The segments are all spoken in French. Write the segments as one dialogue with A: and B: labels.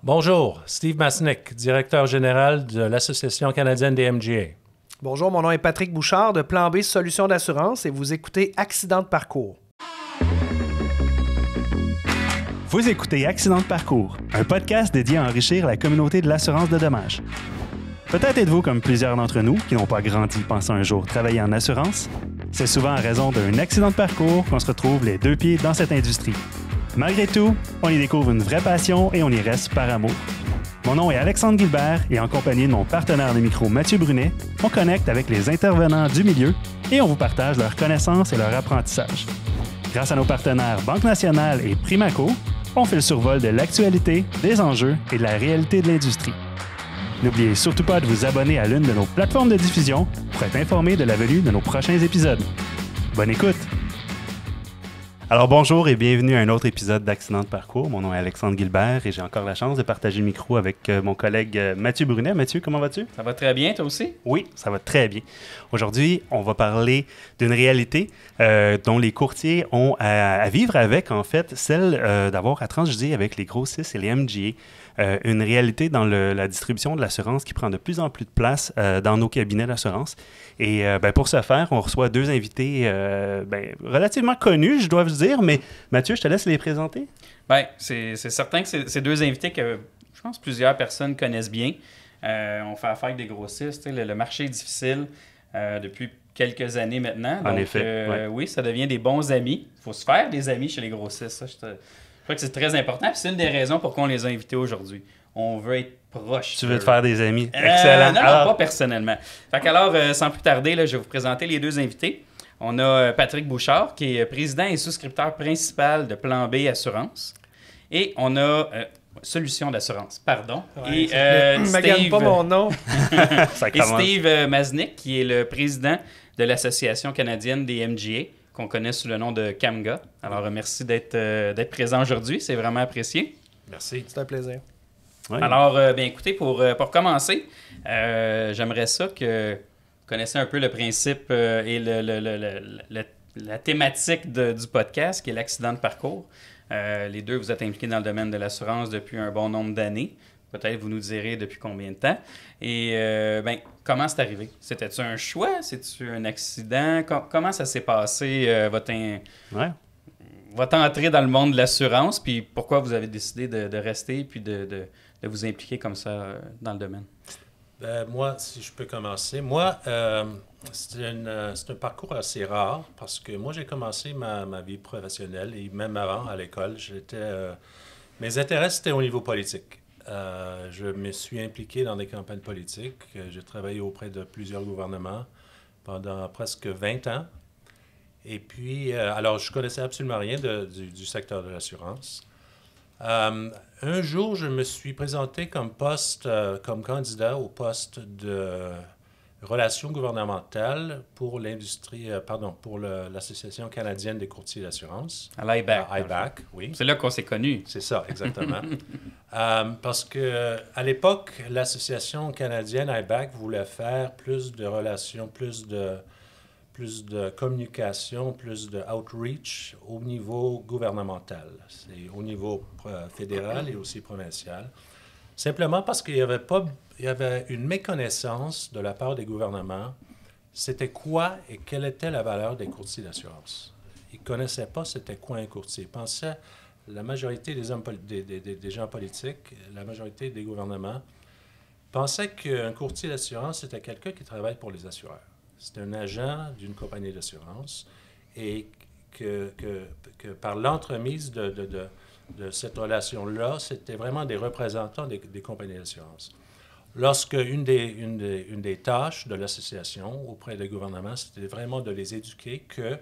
A: Bonjour, Steve Masnick, directeur général de l'Association canadienne des MGA.
B: Bonjour, mon nom est Patrick Bouchard de Plan B Solutions d'assurance et vous écoutez Accident de parcours.
C: Vous écoutez Accident de parcours, un podcast dédié à enrichir la communauté de l'assurance de dommages. Peut-être êtes-vous comme plusieurs d'entre nous qui n'ont pas grandi pensant un jour travailler en assurance. C'est souvent en raison d'un accident de parcours qu'on se retrouve les deux pieds dans cette industrie. Malgré tout, on y découvre une vraie passion et on y reste par amour. Mon nom est Alexandre Gilbert et en compagnie de mon partenaire de micro Mathieu Brunet, on connecte avec les intervenants du milieu et on vous partage leurs connaissances et leur apprentissage. Grâce à nos partenaires Banque Nationale et Primaco, on fait le survol de l'actualité, des enjeux et de la réalité de l'industrie. N'oubliez surtout pas de vous abonner à l'une de nos plateformes de diffusion pour être informé de la venue de nos prochains épisodes. Bonne écoute! Alors bonjour et bienvenue à un autre épisode d'Accident de parcours. Mon nom est Alexandre Gilbert et j'ai encore la chance de partager le micro avec mon collègue Mathieu Brunet. Mathieu, comment vas-tu?
D: Ça va très bien, toi aussi?
C: Oui, ça va très bien. Aujourd'hui, on va parler d'une réalité dont les courtiers ont à vivre avec, en fait, celle d'avoir à transiger avec les grossistes et les MGA. Une réalité dans la distribution de l'assurance qui prend de plus en plus de place dans nos cabinets d'assurance. Et pour ce faire, on reçoit deux invités relativement connus, je dois vous dire, mais Mathieu, je te laisse les présenter.
D: Bien, c'est certain que c'est deux invités que je pense plusieurs personnes connaissent bien. On fait affaire avec des grossistes. Le marché est difficile depuis quelques années maintenant.
C: En effet. Ouais.
D: Oui, ça devient des bons amis. Il faut se faire des amis chez les grossistes. Ça, je crois que c'est très important. Puis c'est une des raisons pourquoi on les a invités aujourd'hui. On veut être proche.
C: Tu veux te faire des amis. Excellent.
D: Non, pas personnellement. Fait qu'alors, sans plus tarder, là, je vais vous présenter les deux invités. On a Patrick Bouchard, qui est président et souscripteur principal de Plan B Assurance. Et on a Solutions d'assurance, pardon.
B: Ouais,
D: et
B: Steve, pas mon nom.
D: et Steve Masnick, qui est le président de l'Association canadienne des MGA, qu'on connaît sous le nom de CAMGA. Alors, merci d'être présent aujourd'hui. C'est vraiment apprécié.
A: Merci.
B: C'est un plaisir.
C: Oui.
D: Alors, écoutez, pour commencer, j'aimerais ça que vous connaissiez un peu le principe et la thématique du podcast, qui est l'accident de parcours. Les deux, vous êtes impliqués dans le domaine de l'assurance depuis un bon nombre d'années. Peut-être vous nous direz depuis combien de temps. Et comment c'est arrivé? C'était-tu un choix? C'est-tu un accident? Comment ça s'est passé, votre entrée dans le monde de l'assurance? Puis pourquoi vous avez décidé de rester puis de vous impliquer comme ça dans le domaine?
A: Moi, si je peux commencer. C'est un parcours assez rare parce que moi, j'ai commencé ma vie professionnelle et même avant, à l'école, mes intérêts, c'était au niveau politique. Je me suis impliqué dans des campagnes politiques. J'ai travaillé auprès de plusieurs gouvernements pendant presque 20 ans. Et puis, alors, je connaissais absolument rien du secteur de l'assurance. Un jour, je me suis présenté comme candidat au poste de relations gouvernementales pour pour l'Association canadienne des courtiers d'assurance.
D: À l'IBAC.
A: IBAC, oui.
D: C'est là qu'on s'est connus.
A: C'est ça, exactement. Parce qu'à l'époque, l'Association canadienne IBAC voulait faire plus de relations, plus de communication, plus de outreach au niveau gouvernemental. C'est au niveau fédéral et aussi provincial. Simplement parce qu'il y avait une méconnaissance de la part des gouvernements. C'était quoi et quelle était la valeur des courtiers d'assurance. Ils ne connaissaient pas c'était quoi un courtier. Ils pensaient, la majorité des gens politiques, la majorité des gouvernements, pensaient qu'un courtier d'assurance, c'était quelqu'un qui travaille pour les assureurs. C'est un agent d'une compagnie d'assurance et que par l'entremise de cette relation-là, c'était vraiment des représentants des compagnies d'assurance. Lorsque une des tâches de l'association auprès des gouvernements, c'était vraiment de les éduquer que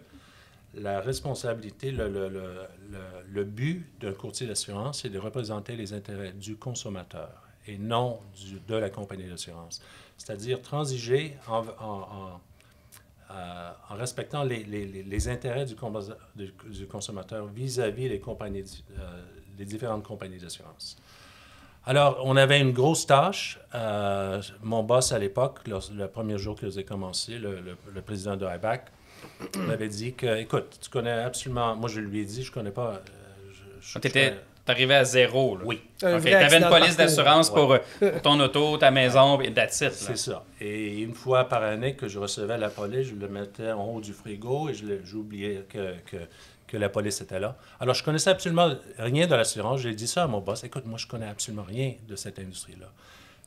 A: la responsabilité, le but d'un courtier d'assurance, c'est de représenter les intérêts du consommateur et non de la compagnie d'assurance. C'est-à-dire transiger en respectant les intérêts du consommateur vis-à-vis des différentes compagnies d'assurance. Alors, on avait une grosse tâche. Mon boss à l'époque, le premier jour que j'ai commencé, le président de IBAC, m'avait dit que, écoute, tu connais absolument... Moi, je lui ai dit, je connais pas...
D: Tu étais T'arrivais à zéro, là.
A: Oui.
B: Un
D: OK,
B: vrai
D: t'avais
B: accident
D: une
B: de
D: police
B: parcours.
D: d'assurance pour ton auto, ta maison, et that's it, là.
A: C'est ça. Et une fois par année que je recevais la police, je le mettais en haut du frigo et j'oubliais que la police était là. Alors, je connaissais absolument rien de l'assurance. J'ai dit ça à mon boss. Écoute, moi, je connais absolument rien de cette industrie-là.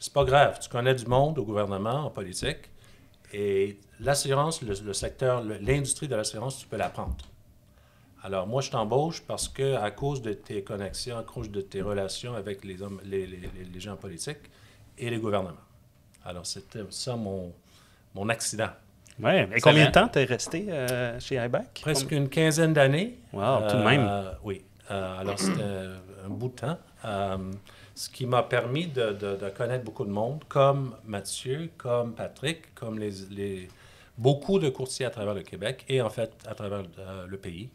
A: C'est pas grave. Tu connais du monde au gouvernement, en politique. Et l'assurance, le secteur, l'industrie de l'assurance, tu peux l'apprendre. Alors, moi, je t'embauche parce que à cause de tes connexions, à cause de tes relations avec les gens politiques et les gouvernements. Alors, c'était ça mon accident.
C: Ouais. Et combien de temps t'es resté chez IBAC?
A: Presque une quinzaine d'années.
C: Wow, tout de même.
A: Oui. Alors, c'était un bout de temps. Ce qui m'a permis de connaître beaucoup de monde, comme Mathieu, comme Patrick, comme beaucoup de courtiers à travers le Québec et en fait à travers le pays.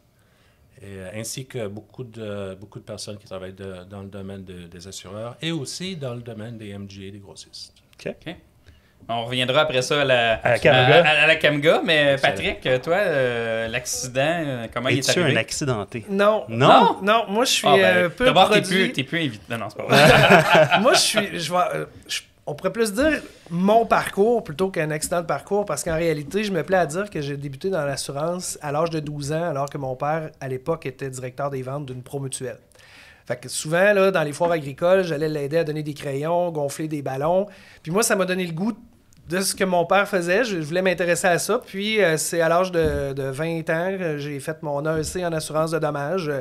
A: Ainsi que beaucoup de personnes qui travaillent dans le domaine des assureurs et aussi dans le domaine des MGA, des grossistes.
C: OK.
D: On reviendra après ça à la
C: Camga.
D: à la Camga, mais Patrick, toi, l'accident, comment il est
C: Es-tu
D: arrivé?
C: un accidenté?
B: Non.
C: Non?
B: Non, moi, je suis peu
D: D'abord,
B: produit.
D: t'es plus invité. Non, c'est pas vrai.
B: Moi, on pourrait plus dire mon parcours plutôt qu'un accident de parcours parce qu'en réalité, je me plais à dire que j'ai débuté dans l'assurance à l'âge de 12 ans alors que mon père, à l'époque, était directeur des ventes d'une promutuelle. Fait que souvent, là, dans les foires agricoles, j'allais l'aider à donner des crayons, gonfler des ballons. Puis moi, ça m'a donné le goût de ce que mon père faisait. Je voulais m'intéresser à ça. Puis c'est à l'âge de 20 ans que j'ai fait mon AEC en assurance de dommages.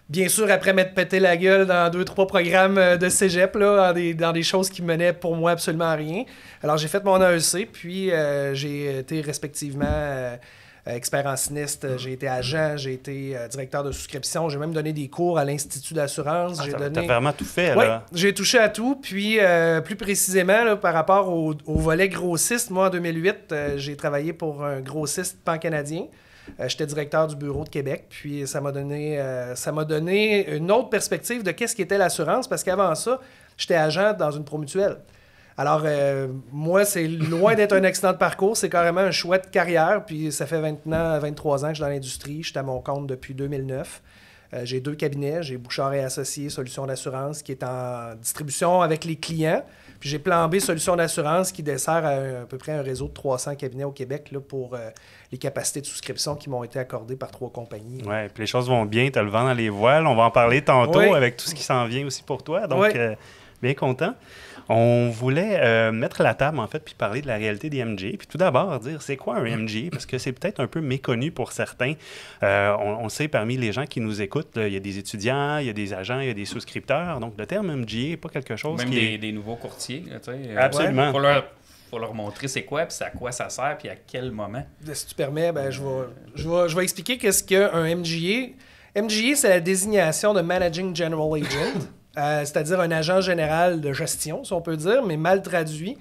B: Bien sûr, après m'être pété la gueule dans 2-3 programmes de cégep, là, dans des choses qui menaient pour moi absolument à rien. Alors, j'ai fait mon AEC, puis j'ai été respectivement expert en sinistre, j'ai été agent, j'ai été directeur de souscription, j'ai même donné des cours à l'Institut d'assurance.
C: T'as vraiment tout fait,
B: oui,
C: là.
B: j'ai touché à tout. Puis, plus précisément, là, par rapport au volet grossiste, moi, en 2008, j'ai travaillé pour un grossiste pan-canadien. J'étais directeur du bureau de Québec, puis ça m'a donné une autre perspective de qu'est-ce qu'était l'assurance, parce qu'avant ça, j'étais agent dans une promutuelle. Alors, moi, c'est loin d'être un accident de parcours, c'est carrément un choix de carrière, puis ça fait 23 ans que je suis dans l'industrie, je suis à mon compte depuis 2009. J'ai 2 cabinets, j'ai Bouchard et Associés, Solutions d'assurance, qui est en distribution avec les clients. Puis j'ai Plan B, Solutions d'assurance, qui dessert à peu près un réseau de 300 cabinets au Québec là, pour les capacités de souscription qui m'ont été accordées par 3 compagnies.
C: Oui, puis les choses vont bien, tu as le vent dans les voiles. On va en parler tantôt
B: oui.
C: avec tout ce qui s'en vient aussi pour toi. Donc,
B: oui.
C: Bien content. On voulait mettre la table, en fait, puis parler de la réalité des MGA. Puis tout d'abord, dire c'est quoi un MGA? Parce que c'est peut-être un peu méconnu pour certains. On sait, parmi les gens qui nous écoutent, il y a des étudiants, il y a des agents, il y a des souscripteurs. Donc, le terme MGA n'est pas quelque chose
D: Même
C: qui
D: des nouveaux courtiers, tu sais.
C: Absolument.
D: Faut leur montrer c'est quoi, puis à quoi ça sert, puis à quel moment.
B: Si tu permets, ben, je vais expliquer qu'est-ce qu'un MGA. MGA, c'est la désignation de Managing General Agent. C'est-à-dire un agent général de gestion, si on peut dire, mais mal traduit.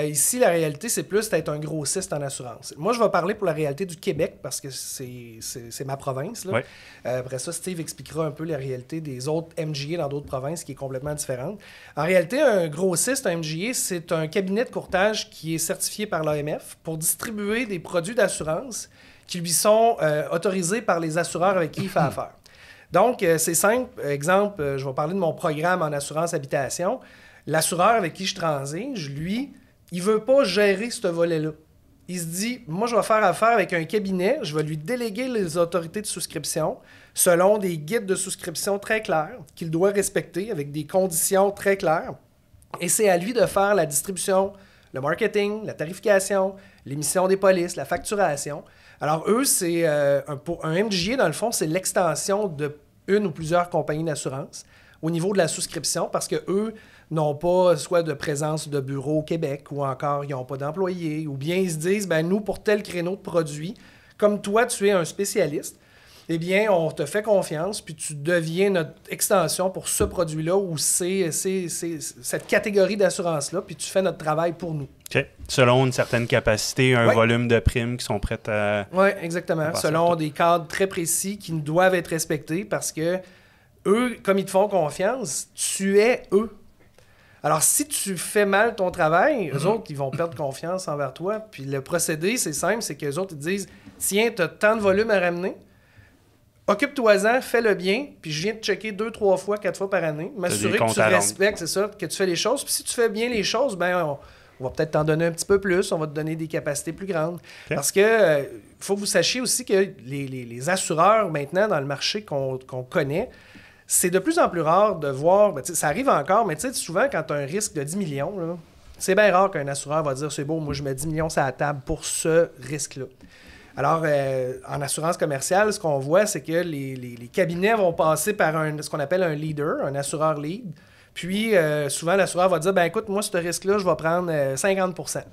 B: Ici, la réalité, c'est plus d'être un grossiste en assurance. Moi, je vais parler pour la réalité du Québec parce que c'est ma province. Là.
C: Ouais.
B: Après ça, Steve expliquera un peu la réalité des autres MGA dans d'autres provinces qui est complètement différente. En réalité, un grossiste, un MGA, c'est un cabinet de courtage qui est certifié par l'AMF pour distribuer des produits d'assurance qui lui sont autorisés par les assureurs avec qui il fait affaire. Donc, c'est simple. Exemple, je vais parler de mon programme en assurance habitation. L'assureur avec qui je transige, lui, il ne veut pas gérer ce volet-là. Il se dit, moi, je vais faire affaire avec un cabinet, je vais lui déléguer les autorités de souscription selon des guides de souscription très clairs qu'il doit respecter avec des conditions très claires. Et c'est à lui de faire la distribution, le marketing, la tarification, l'émission des polices, la facturation. Alors, eux, c'est un MGA, dans le fond, c'est l'extension de une ou plusieurs compagnies d'assurance au niveau de la souscription parce qu'eux n'ont pas soit de présence de bureau au Québec ou encore ils n'ont pas d'employés ou bien ils se disent, ben nous, pour tel créneau de produit, comme toi, tu es un spécialiste, eh bien, on te fait confiance puis tu deviens notre extension pour ce produit-là ou c'est cette catégorie d'assurance-là puis tu fais notre travail pour nous.
C: OK. Selon une certaine capacité, un volume de primes qui sont prêtes à...
B: Oui, exactement. Selon des cadres très précis qui doivent être respectés parce que eux, comme ils te font confiance, tu es eux. Alors, si tu fais mal ton travail, eux autres, ils vont perdre confiance envers toi. Puis le procédé, c'est simple, c'est qu'eux autres, ils te disent, tiens, tu as tant de volume à ramener. occupe-toi-en, fais-le bien, puis je viens te checker 2, 3 fois, 4 fois par année, m'assurer que tu respectes, c'est ça, que tu fais les choses. Puis si tu fais bien les choses, ben on va peut-être t'en donner un petit peu plus, on va te donner des capacités plus grandes. Okay. Parce que faut que vous sachiez aussi que les assureurs, maintenant, dans le marché qu'on connaît, c'est de plus en plus rare de voir, ben, ça arrive encore, mais souvent, quand tu as un risque de 10 millions, là, c'est bien rare qu'un assureur va dire « c'est beau, moi je mets 10 millions sur la table pour ce risque-là ». Alors, en assurance commerciale, ce qu'on voit, c'est que les cabinets vont passer par ce qu'on appelle un leader, un assureur lead. Puis, souvent, l'assureur va dire, ben écoute, moi, ce risque-là, je vais prendre 50%.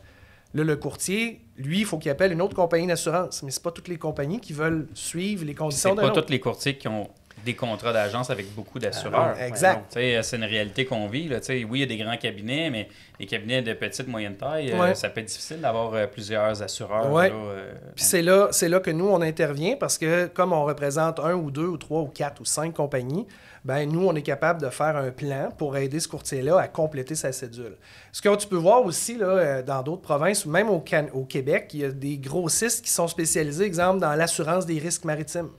B: Là, le courtier, lui, il faut qu'il appelle une autre compagnie d'assurance. Mais ce n'est pas toutes les compagnies qui veulent suivre les conditions d'un autre.
D: C'est pas tous les courtiers qui ont des contrats d'agence avec beaucoup d'assureurs.
B: Exact.
D: Ouais, c'est une réalité qu'on vit. Là. Oui, il y a des grands cabinets, mais les cabinets de petite, moyenne taille, ça peut être difficile d'avoir plusieurs assureurs.
B: Ouais. Puis c'est là que nous, on intervient parce que comme on représente 1 ou 2 ou 3 ou 4 ou 5 compagnies, ben nous, on est capable de faire un plan pour aider ce courtier-là à compléter sa cédule. Ce que tu peux voir aussi là, dans d'autres provinces, ou même au Québec, il y a des grossistes qui sont spécialisés, exemple, dans l'assurance des risques maritimes.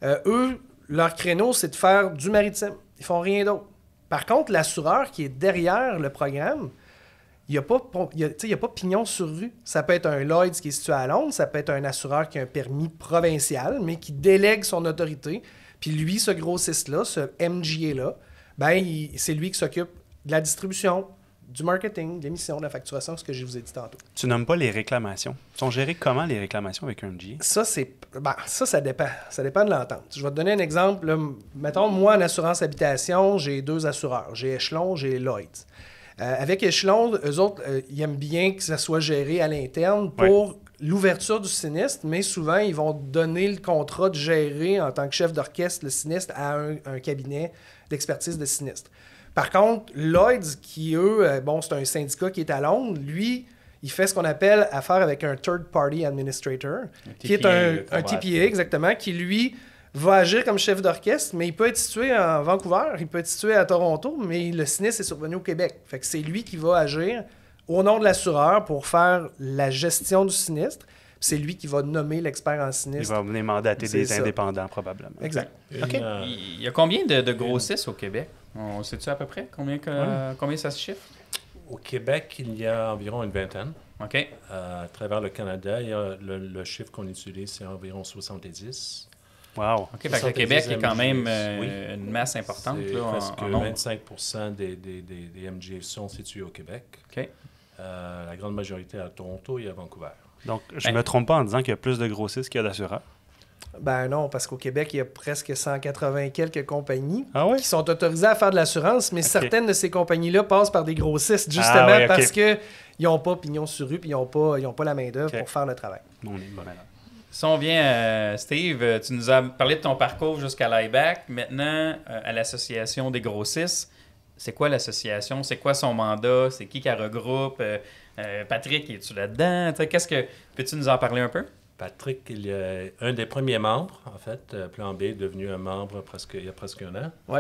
B: Eux, leur créneau, c'est de faire du maritime. Ils font rien d'autre. Par contre, l'assureur qui est derrière le programme, il n'y a pas pignon sur rue. Ça peut être un Lloyd's qui est situé à Londres, ça peut être un assureur qui a un permis provincial, mais qui délègue son autorité. Puis lui, ce grossiste-là, ce MGA-là, ben, c'est lui qui s'occupe de la distribution, du marketing, de l'émission, de la facturation, ce que je vous ai dit tantôt.
C: Tu nommes pas les réclamations. Sont gérées comment les réclamations avec un MGA?
B: Ça dépend. Ça dépend de l'entente. Je vais te donner un exemple. Là, mettons, moi, en assurance habitation, j'ai 2 assureurs. J'ai Échelon, j'ai Lloyd's. Avec Échelon, eux autres, ils aiment bien que ça soit géré à l'interne pour l'ouverture du sinistre, mais souvent, ils vont donner le contrat de gérer en tant que chef d'orchestre le sinistre à un cabinet d'expertise de sinistre. Par contre, Lloyd's, qui eux, c'est un syndicat qui est à Londres, lui, il fait ce qu'on appelle affaire avec un Third Party Administrator, qui est un TPA, exactement, qui lui va agir comme chef d'orchestre, mais il peut être situé en Vancouver, il peut être situé à Toronto, mais le sinistre est survenu au Québec. Fait que c'est lui qui va agir au nom de l'assureur pour faire la gestion du sinistre. C'est lui qui va nommer l'expert en sinistre.
C: Il va venir mandater des indépendants, probablement.
B: Exact.
D: Il y a combien de grossistes au Québec? On sait-tu à peu près combien ça se chiffre?
A: Au Québec, il y a environ une vingtaine.
D: OK.
A: À travers le Canada, il y a le chiffre qu'on utilise, c'est environ 70.
C: Wow.
D: OK, fait que le Québec est quand même une masse importante.
A: C'est
D: là,
A: presque
D: en
A: 25% des MGA sont situés au Québec.
D: OK.
A: La grande majorité à Toronto et à Vancouver.
C: Donc, je ne me trompe pas en disant qu'il y a plus de grossistes qu'il y a d'assureurs?
B: Ben non, parce qu'au Québec, il y a presque 180 quelques compagnies
C: qui
B: sont autorisées à faire de l'assurance, mais certaines de ces compagnies-là passent par des grossistes, justement parce qu'ils n'ont pas pignon sur rue et ils n'ont pas la main-d'œuvre pour faire le travail.
C: On est bon alors.
D: Si on vient, Steve, tu nous as parlé de ton parcours jusqu'à l'IBAC. Maintenant, à l'Association des grossistes, c'est quoi l'association? C'est quoi son mandat? C'est qui elle regroupe? Patrick, es-tu là-dedans? Peux-tu nous en parler un peu?
A: Patrick, il est un des premiers membres, en fait. Plan B est devenu un membre il y a presque un an.
B: Oui.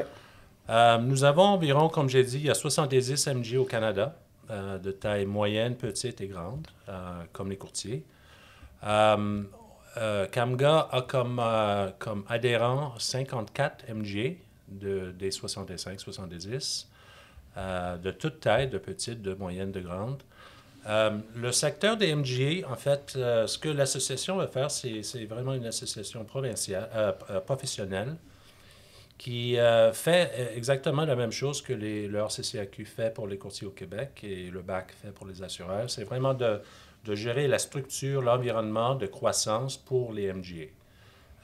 A: Nous avons environ, comme j'ai dit, il y a 70 MG au Canada, de taille moyenne, petite et grande, comme les courtiers. CAMGA a comme adhérents 54 MGA des 65-70, de toute taille, de petite, de moyenne, de grande. Le secteur des MGA, en fait, ce que l'association va faire, c'est vraiment une association professionnelle qui fait exactement la même chose que le RCCAQ fait pour les courtiers au Québec et le BAC fait pour les assureurs. C'est vraiment de gérer la structure, l'environnement de croissance pour les MGA.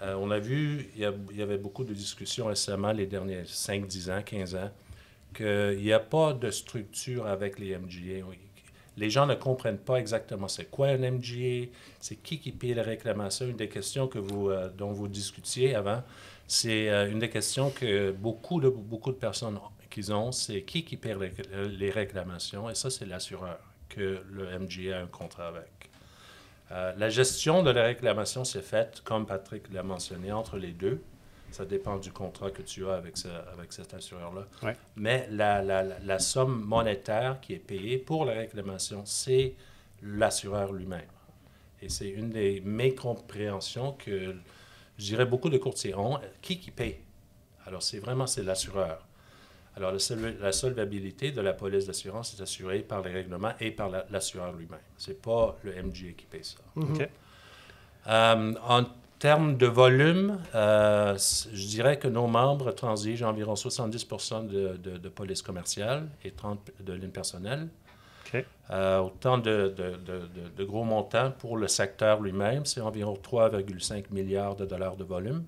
A: On a vu, il y avait beaucoup de discussions récemment, les derniers 5, 10 ans, 15 ans, qu'il n'y a pas de structure avec les MGA. Les gens ne comprennent pas exactement c'est quoi un MGA, c'est qui paye les réclamations. Une des questions dont vous discutiez avant, c'est une des questions que beaucoup de personnes qu'ils ont, c'est qui paye les réclamations, et ça, c'est l'assureur que le MGA a un contrat avec. La gestion de la réclamation, c'est faite, comme Patrick l'a mentionné, entre les deux. Ça dépend du contrat que tu as avec cet assureur-là.
C: Ouais.
A: Mais la somme monétaire qui est payée pour la réclamation, c'est l'assureur lui-même. Et c'est une des mécompréhensions que je dirais beaucoup de courtiers ont. Qui paye? Alors, c'est l'assureur. Alors, la solvabilité de la police d'assurance est assurée par les règlements et par l'assureur lui-même. Ce n'est pas le MGA qui paye ça.
C: OK.
A: En termes de volume, je dirais que nos membres transigent environ 70 de police commerciale et 30 de lignes personnelles.
C: OK.
A: Autant de gros montants pour le secteur lui-même, c'est environ 3,5 milliards de dollars de volume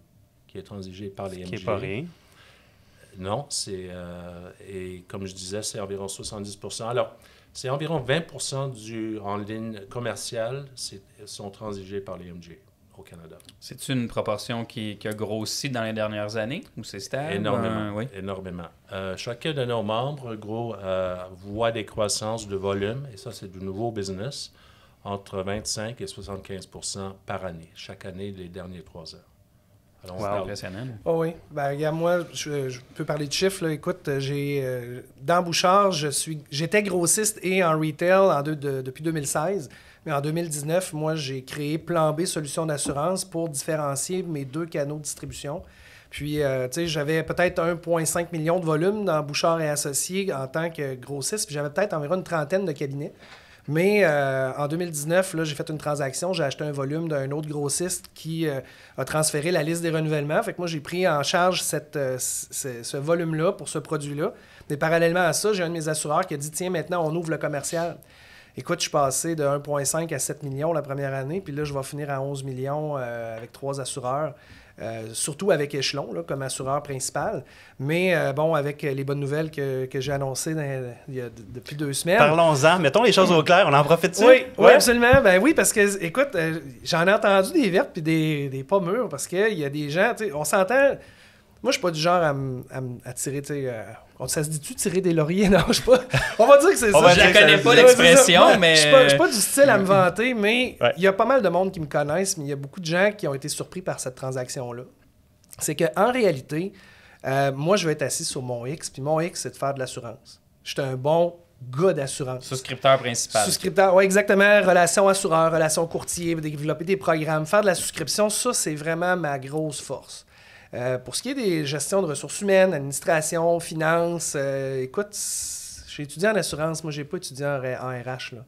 A: qui est transigé par les MGA.
C: Qui n'est pas rien.
A: Non, et comme je disais, c'est environ 70 %. Alors, c'est environ 20 en ligne commerciale sont transigés par les MGA au Canada.
D: C'est une proportion qui a grossi dans les dernières années ou c'est stable?
A: Énormément.
D: Oui.
A: Énormément. Chacun de nos membres, voit des croissances de volume, et ça, c'est du nouveau business, entre 25 et 75 % par année, chaque année des derniers 3 ans. Alors,
D: C'est impressionnant.
B: Oh oui. Ben, regarde, moi, je peux parler de chiffres. Là. Écoute, dans Bouchard, j'étais grossiste et en retail depuis 2016. Mais en 2019, moi, j'ai créé Plan B Solutions d'assurance pour différencier mes 2 canaux de distribution. Puis, tu sais, j'avais peut-être 1,5 million de volume dans Bouchard et Associés en tant que grossiste. Puis, j'avais peut-être environ une trentaine de cabinets. Mais en 2019, là, j'ai fait une transaction. J'ai acheté un volume d'un autre grossiste qui a transféré la liste des renouvellements. Fait que moi, j'ai pris en charge ce volume-là pour ce produit-là. Mais parallèlement à ça, j'ai un de mes assureurs qui a dit « Tiens, maintenant, on ouvre le commercial. » Écoute, je suis passé de 1,5 à 7 millions la première année. Puis là, je vais finir à 11 millions avec 3 assureurs. Surtout avec Échelon, là, comme assureur principal. Mais bon, avec les bonnes nouvelles que j'ai annoncées depuis 2 semaines.
C: Parlons-en. Mettons les choses au clair. On en profite-tu?
B: Oui, ouais, absolument. Ben oui, parce que, écoute, j'en ai entendu des vertes puis des pas mûres parce qu'il y a des gens, tu sais, on s'entend... Moi, je suis pas du genre à tirer, tu sais... ça se dit-tu tirer des lauriers? Non, je sais pas. On va dire que c'est ça.
D: Je ne connais pas l'expression, mais...
B: Je suis pas du style à me vanter, mais il y a pas mal de monde qui me connaissent, mais il y a beaucoup de gens qui ont été surpris par cette transaction-là. C'est qu'en réalité, moi, je vais être assis sur mon X, puis mon X, c'est de faire de l'assurance. Je suis un bon gars d'assurance.
D: Souscripteur principal.
B: Souscripteur, oui, exactement. Relation assureur, relation courtier, développer des programmes, faire de la souscription, ça, c'est vraiment ma grosse force. Pour ce qui est des gestions de ressources humaines, administration, finances, écoute, j'ai étudié en assurance, moi, j'ai pas étudié en RH, là.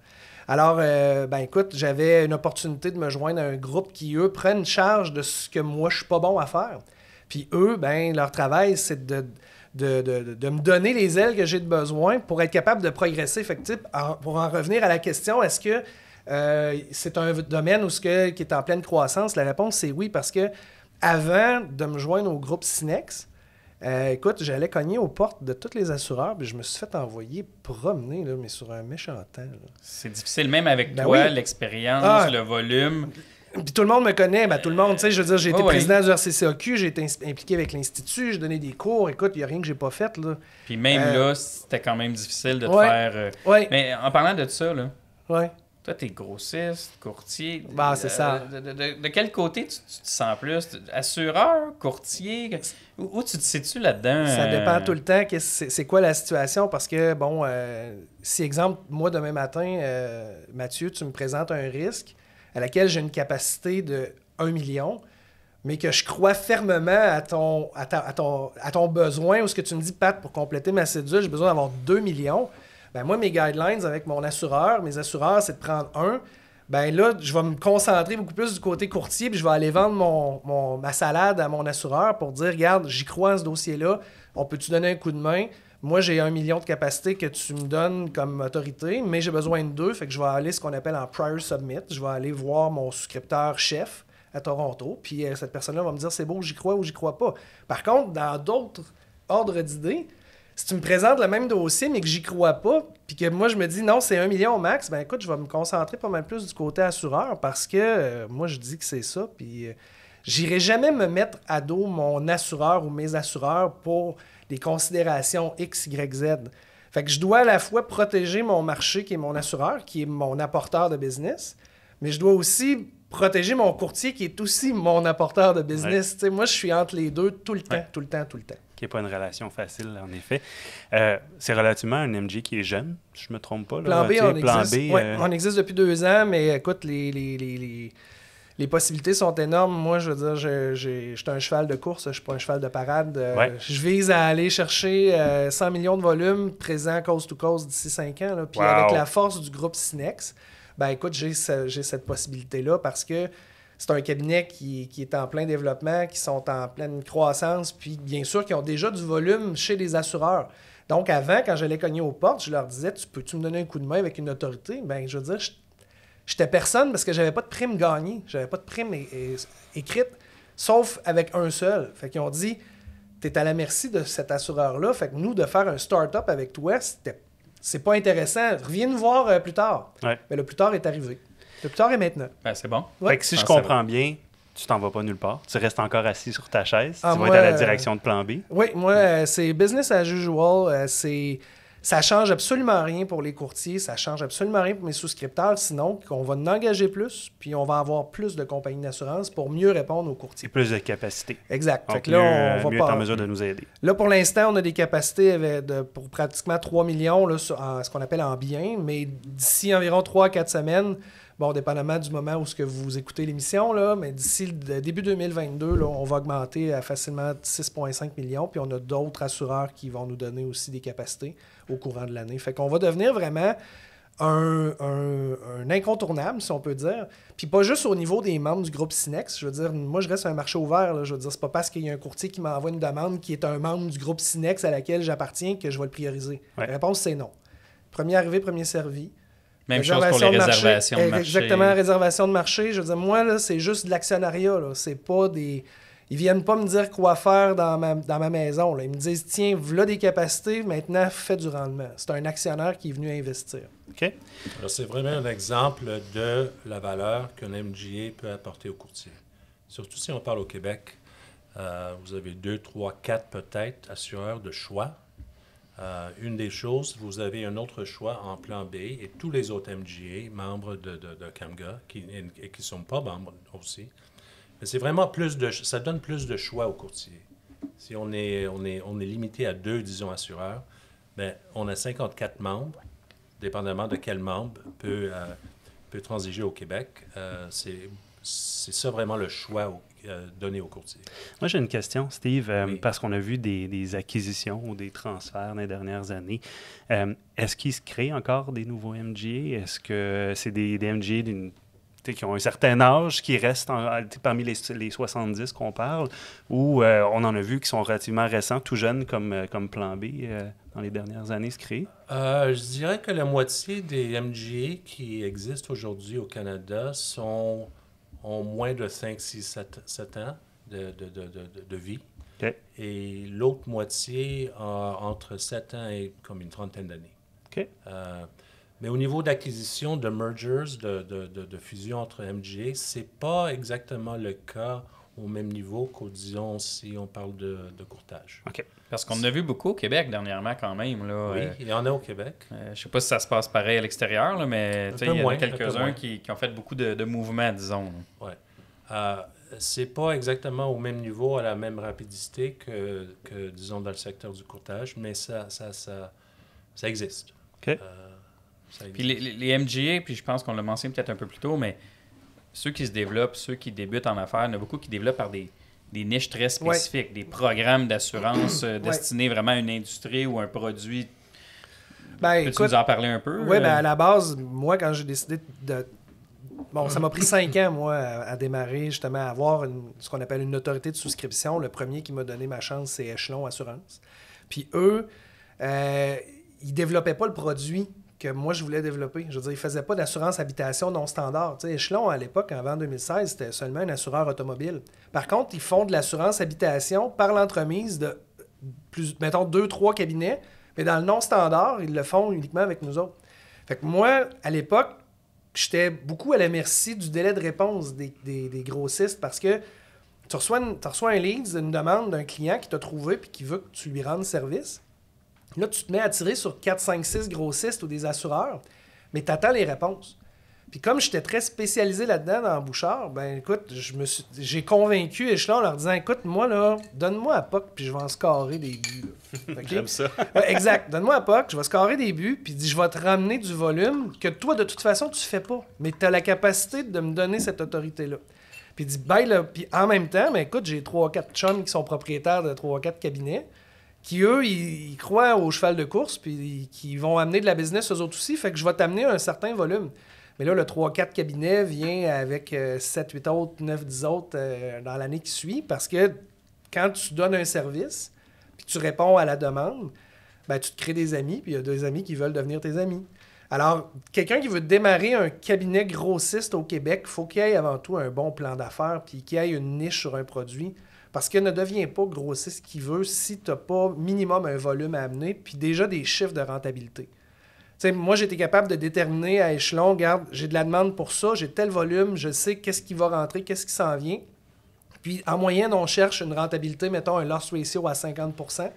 B: Alors, ben écoute, j'avais une opportunité de me joindre à un groupe qui, eux, prennent charge de ce que moi, je suis pas bon à faire. Puis eux, ben leur travail, c'est de me donner les ailes que j'ai de besoin pour être capable de progresser. Fait que, pour en revenir à la question, est-ce que c'est un domaine qui est en pleine croissance? La réponse, c'est oui, parce que avant de me joindre au groupe Synex, écoute, j'allais cogner aux portes de tous les assureurs, puis je me suis fait envoyer promener, là, mais sur un méchant temps. Là.
D: C'est difficile, même avec
B: Ben
D: toi,
B: oui.
D: l'expérience, le volume.
B: Puis tout le monde me connaît, tout le monde, tu sais, je veux dire, j'ai été président du RCCAQ, j'ai été impliqué avec l'Institut, j'ai donné des cours, écoute, il n'y a rien que j'ai pas fait, là.
D: Puis même là, c'était quand même difficile de te
B: Ouais.
D: faire...
B: Ouais.
D: Mais en parlant de ça, là,
B: Ouais.
D: toi, t'es grossiste, courtier.
B: Bah, c'est ça.
D: De quel côté tu te sens plus? Assureur, courtier? Où tu te situes là-dedans?
B: Ça dépend tout le temps. C'est quoi la situation? Parce que, bon, si, exemple, moi, demain matin, Mathieu, tu me présentes un risque à laquelle j'ai une capacité de 1 million, mais que je crois fermement à ton besoin, ou ce que tu me dis, Pat, pour compléter ma cédule, j'ai besoin d'avoir 2 millions. Ben moi, mes guidelines avec mon assureur, mes assureurs, c'est de prendre 1. Ben là, je vais me concentrer beaucoup plus du côté courtier, puis je vais aller vendre ma salade à mon assureur pour dire, regarde, j'y crois à ce dossier-là, on peut-tu donner un coup de main? Moi, j'ai 1 million de capacité que tu me donnes comme autorité, mais j'ai besoin de 2, fait que je vais aller ce qu'on appelle en prior submit. Je vais aller voir mon souscripteur chef à Toronto, puis cette personne-là va me dire, c'est beau, j'y crois ou j'y crois pas. Par contre, dans d'autres ordres d'idées, si tu me présentes le même dossier, mais que j'y crois pas, puis que moi, je me dis non, c'est 1 million au max, ben écoute, je vais me concentrer pas mal plus du côté assureur parce que moi, je dis que c'est ça, puis j'irai jamais me mettre à dos mon assureur ou mes assureurs pour des considérations X, Y, Z. Fait que je dois à la fois protéger mon marché, qui est mon assureur, qui est mon apporteur de business, mais je dois aussi protéger mon courtier, qui est aussi mon apporteur de business. Ouais. Moi, je suis entre les deux tout le temps, tout le temps.
C: Qui n'est pas une relation facile, en effet. C'est relativement un MG qui est jeune, je ne me trompe pas. Là,
B: Plan B, on existe.
C: B,
B: on existe depuis 2 ans, mais écoute, Les possibilités sont énormes. Moi, je veux dire, je suis un cheval de course, je suis pas un cheval de parade. Je vise à aller chercher 100 millions de volumes présents coast to coast d'ici 5 ans. Là. Puis avec la force du groupe Synex, ben écoute, j'ai cette possibilité-là parce que c'est un cabinet qui est en plein développement, qui sont en pleine croissance, puis bien sûr, qui ont déjà du volume chez les assureurs. Donc avant, quand j'allais cogner aux portes, je leur disais, peux-tu me donner un coup de main avec une autorité? Ben je veux dire, j'étais personne parce que j'avais pas de prime gagnée. J'avais pas de prime écrite, sauf avec un seul. Fait qu'ils ont dit, t'es à la merci de cet assureur-là. Fait que nous, de faire un start-up avec toi, c'est pas intéressant. Reviens nous voir plus tard.
C: Ouais.
B: Mais le plus tard est arrivé. Le plus tard est maintenant.
D: Ben, c'est bon.
C: Fait que si je comprends bien, tu t'en vas pas nulle part. Tu restes encore assis sur ta chaise. Tu vas
B: moi,
C: être à la direction de Plan B.
B: Oui, moi, c'est business as usual. Ça change absolument rien pour les courtiers, ça change absolument rien pour mes souscripteurs, sinon qu'on va en engager plus, puis on va avoir plus de compagnies d'assurance pour mieux répondre aux courtiers.
C: Et plus de capacité.
B: Exact.
C: Donc,
B: fait que là, on va
C: mieux
B: pas...
C: être en mesure de nous aider.
B: Là, pour l'instant, on a des capacités pour pratiquement 3 millions, là, ce qu'on appelle en biens, mais d'ici environ 3 à 4 semaines, bon, dépendamment du moment où ce que vous écoutez l'émission, là, mais d'ici le début 2022, là, on va augmenter à facilement 6,5 millions, puis on a d'autres assureurs qui vont nous donner aussi des capacités au courant de l'année. Fait qu'on va devenir vraiment un incontournable, si on peut dire. Puis pas juste au niveau des membres du groupe Synex. Je veux dire, moi, je reste un marché ouvert. Là. Je veux dire, c'est pas parce qu'il y a un courtier qui m'envoie une demande qui est un membre du groupe Synex à laquelle j'appartiens que je vais le prioriser.
C: Ouais.
B: La réponse, c'est non. Premier arrivé, premier servi.
D: Même chose pour les réservations de marché.
B: Exactement, réservation de marché. Je veux dire, moi, là, c'est juste de l'actionnariat. Là. C'est pas des... Ils viennent pas me dire quoi faire dans ma maison. Là. Ils me disent, tiens, voilà des capacités, maintenant, fais du rendement. C'est un actionnaire qui est venu investir.
C: OK.
A: Alors, c'est vraiment un exemple de la valeur qu'un MGA peut apporter au courtier. Surtout si on parle au Québec, vous avez 2, 3, 4 peut-être assureurs de choix. Une des choses, vous avez un autre choix en plan B et tous les autres MGA, membres de CAMGA, qui ne sont pas membres aussi. Mais c'est vraiment ça donne plus de choix aux courtiers. Si on est limité à 2, disons, assureurs, bien, on a 54 membres, dépendamment de quel membre peut transiger au Québec. C'est ça vraiment le choix donné aux courtiers.
C: Moi, j'ai une question, Steve,
A: Oui.
C: parce qu'on a vu des acquisitions ou des transferts dans les dernières années. Est-ce qu'il se crée encore des nouveaux MGA? Est-ce que c'est des MGA qui ont un certain âge, qui restent parmi les 70 qu'on parle, ou on en a vu qui sont relativement récents, tout jeunes, comme Plan B, dans les dernières années, se créer?
A: Je dirais que la moitié des MGA qui existent aujourd'hui au Canada ont moins de 5, 6, 7 ans de vie.
C: OK.
A: Et l'autre moitié a entre 7 ans et comme une trentaine d'années.
C: OK.
A: Mais au niveau d'acquisition, de mergers, de fusion entre MGA, c'est pas exactement le cas au même niveau qu'au, disons, si on parle de courtage.
C: OK.
D: Parce qu'on en a vu beaucoup au Québec dernièrement quand même. Là,
A: Oui, il y en a au Québec.
D: je sais pas si ça se passe pareil à l'extérieur, là, mais il y en a
A: moins,
D: quelques-uns qui ont fait beaucoup de mouvements, disons.
A: Oui. C'est pas exactement au même niveau, à la même rapidité que disons, dans le secteur du courtage, mais ça existe.
C: OK.
A: Ça existe.
D: Puis les MGA, puis je pense qu'on l'a mentionné peut-être un peu plus tôt, mais ceux qui se développent, ceux qui débutent en affaires, il y en a beaucoup qui développent par des niches très spécifiques, des programmes d'assurance destinés vraiment à une industrie ou un produit.
B: Ben,
D: Peux-tu nous en parler un peu?
B: Oui, à la base, moi, quand j'ai décidé de... Bon, ça m'a pris 5 ans, moi, à démarrer, justement, à avoir ce qu'on appelle une autorité de souscription. Le premier qui m'a donné ma chance, c'est Échelon Assurance. Puis eux, ils développaient pas le produit que moi, je voulais développer. Je veux dire, ils ne faisaient pas d'assurance habitation non standard. Tu sais, Échelon, à l'époque, avant 2016, c'était seulement un assureur automobile. Par contre, ils font de l'assurance habitation par l'entremise de, mettons, 2-3 cabinets, mais dans le non standard, ils le font uniquement avec nous autres. Fait que moi, à l'époque, j'étais beaucoup à la merci du délai de réponse des grossistes parce que tu reçois un lead, une demande d'un client qui t'a trouvé et qui veut que tu lui rendes service. Là, tu te mets à tirer sur 4, 5, 6 grossistes ou des assureurs, mais tu attends les réponses. Puis comme j'étais très spécialisé là-dedans dans Bouchard, ben écoute, j'ai convaincu Échelon en leur disant, écoute, moi là, donne-moi à POC puis je vais en scorer des buts. Okay?
C: J'aime ça.
B: Exact. Donne-moi à POC, je vais scorer des buts puis je vais te ramener du volume que toi, de toute façon, tu fais pas. Mais tu as la capacité de me donner cette autorité-là. Puis il dit, ben là, puis en même temps, mais écoute, j'ai 3-4 chums qui sont propriétaires de 3-4 cabinets, qui eux, ils croient au cheval de course, puis qui vont amener de la business eux autres aussi, fait que je vais t'amener un certain volume. Mais là, le 3-4 cabinets vient avec 7-8 autres, 9-10 autres dans l'année qui suit, parce que quand tu donnes un service, puis tu réponds à la demande, ben, tu te crées des amis, puis il y a des amis qui veulent devenir tes amis. Alors, quelqu'un qui veut démarrer un cabinet grossiste au Québec, il faut qu'il ait avant tout un bon plan d'affaires, puis qu'il ait une niche sur un produit. Parce que ne deviens pas grossiste qui veut si tu n'as pas minimum un volume à amener, puis déjà des chiffres de rentabilité. T'sais, moi, j'ai été capable de déterminer à échelon, regarde, j'ai de la demande pour ça, j'ai tel volume, je sais qu'est-ce qui va rentrer, qu'est-ce qui s'en vient. Puis, en moyenne, on cherche une rentabilité, mettons un loss ratio à 50%.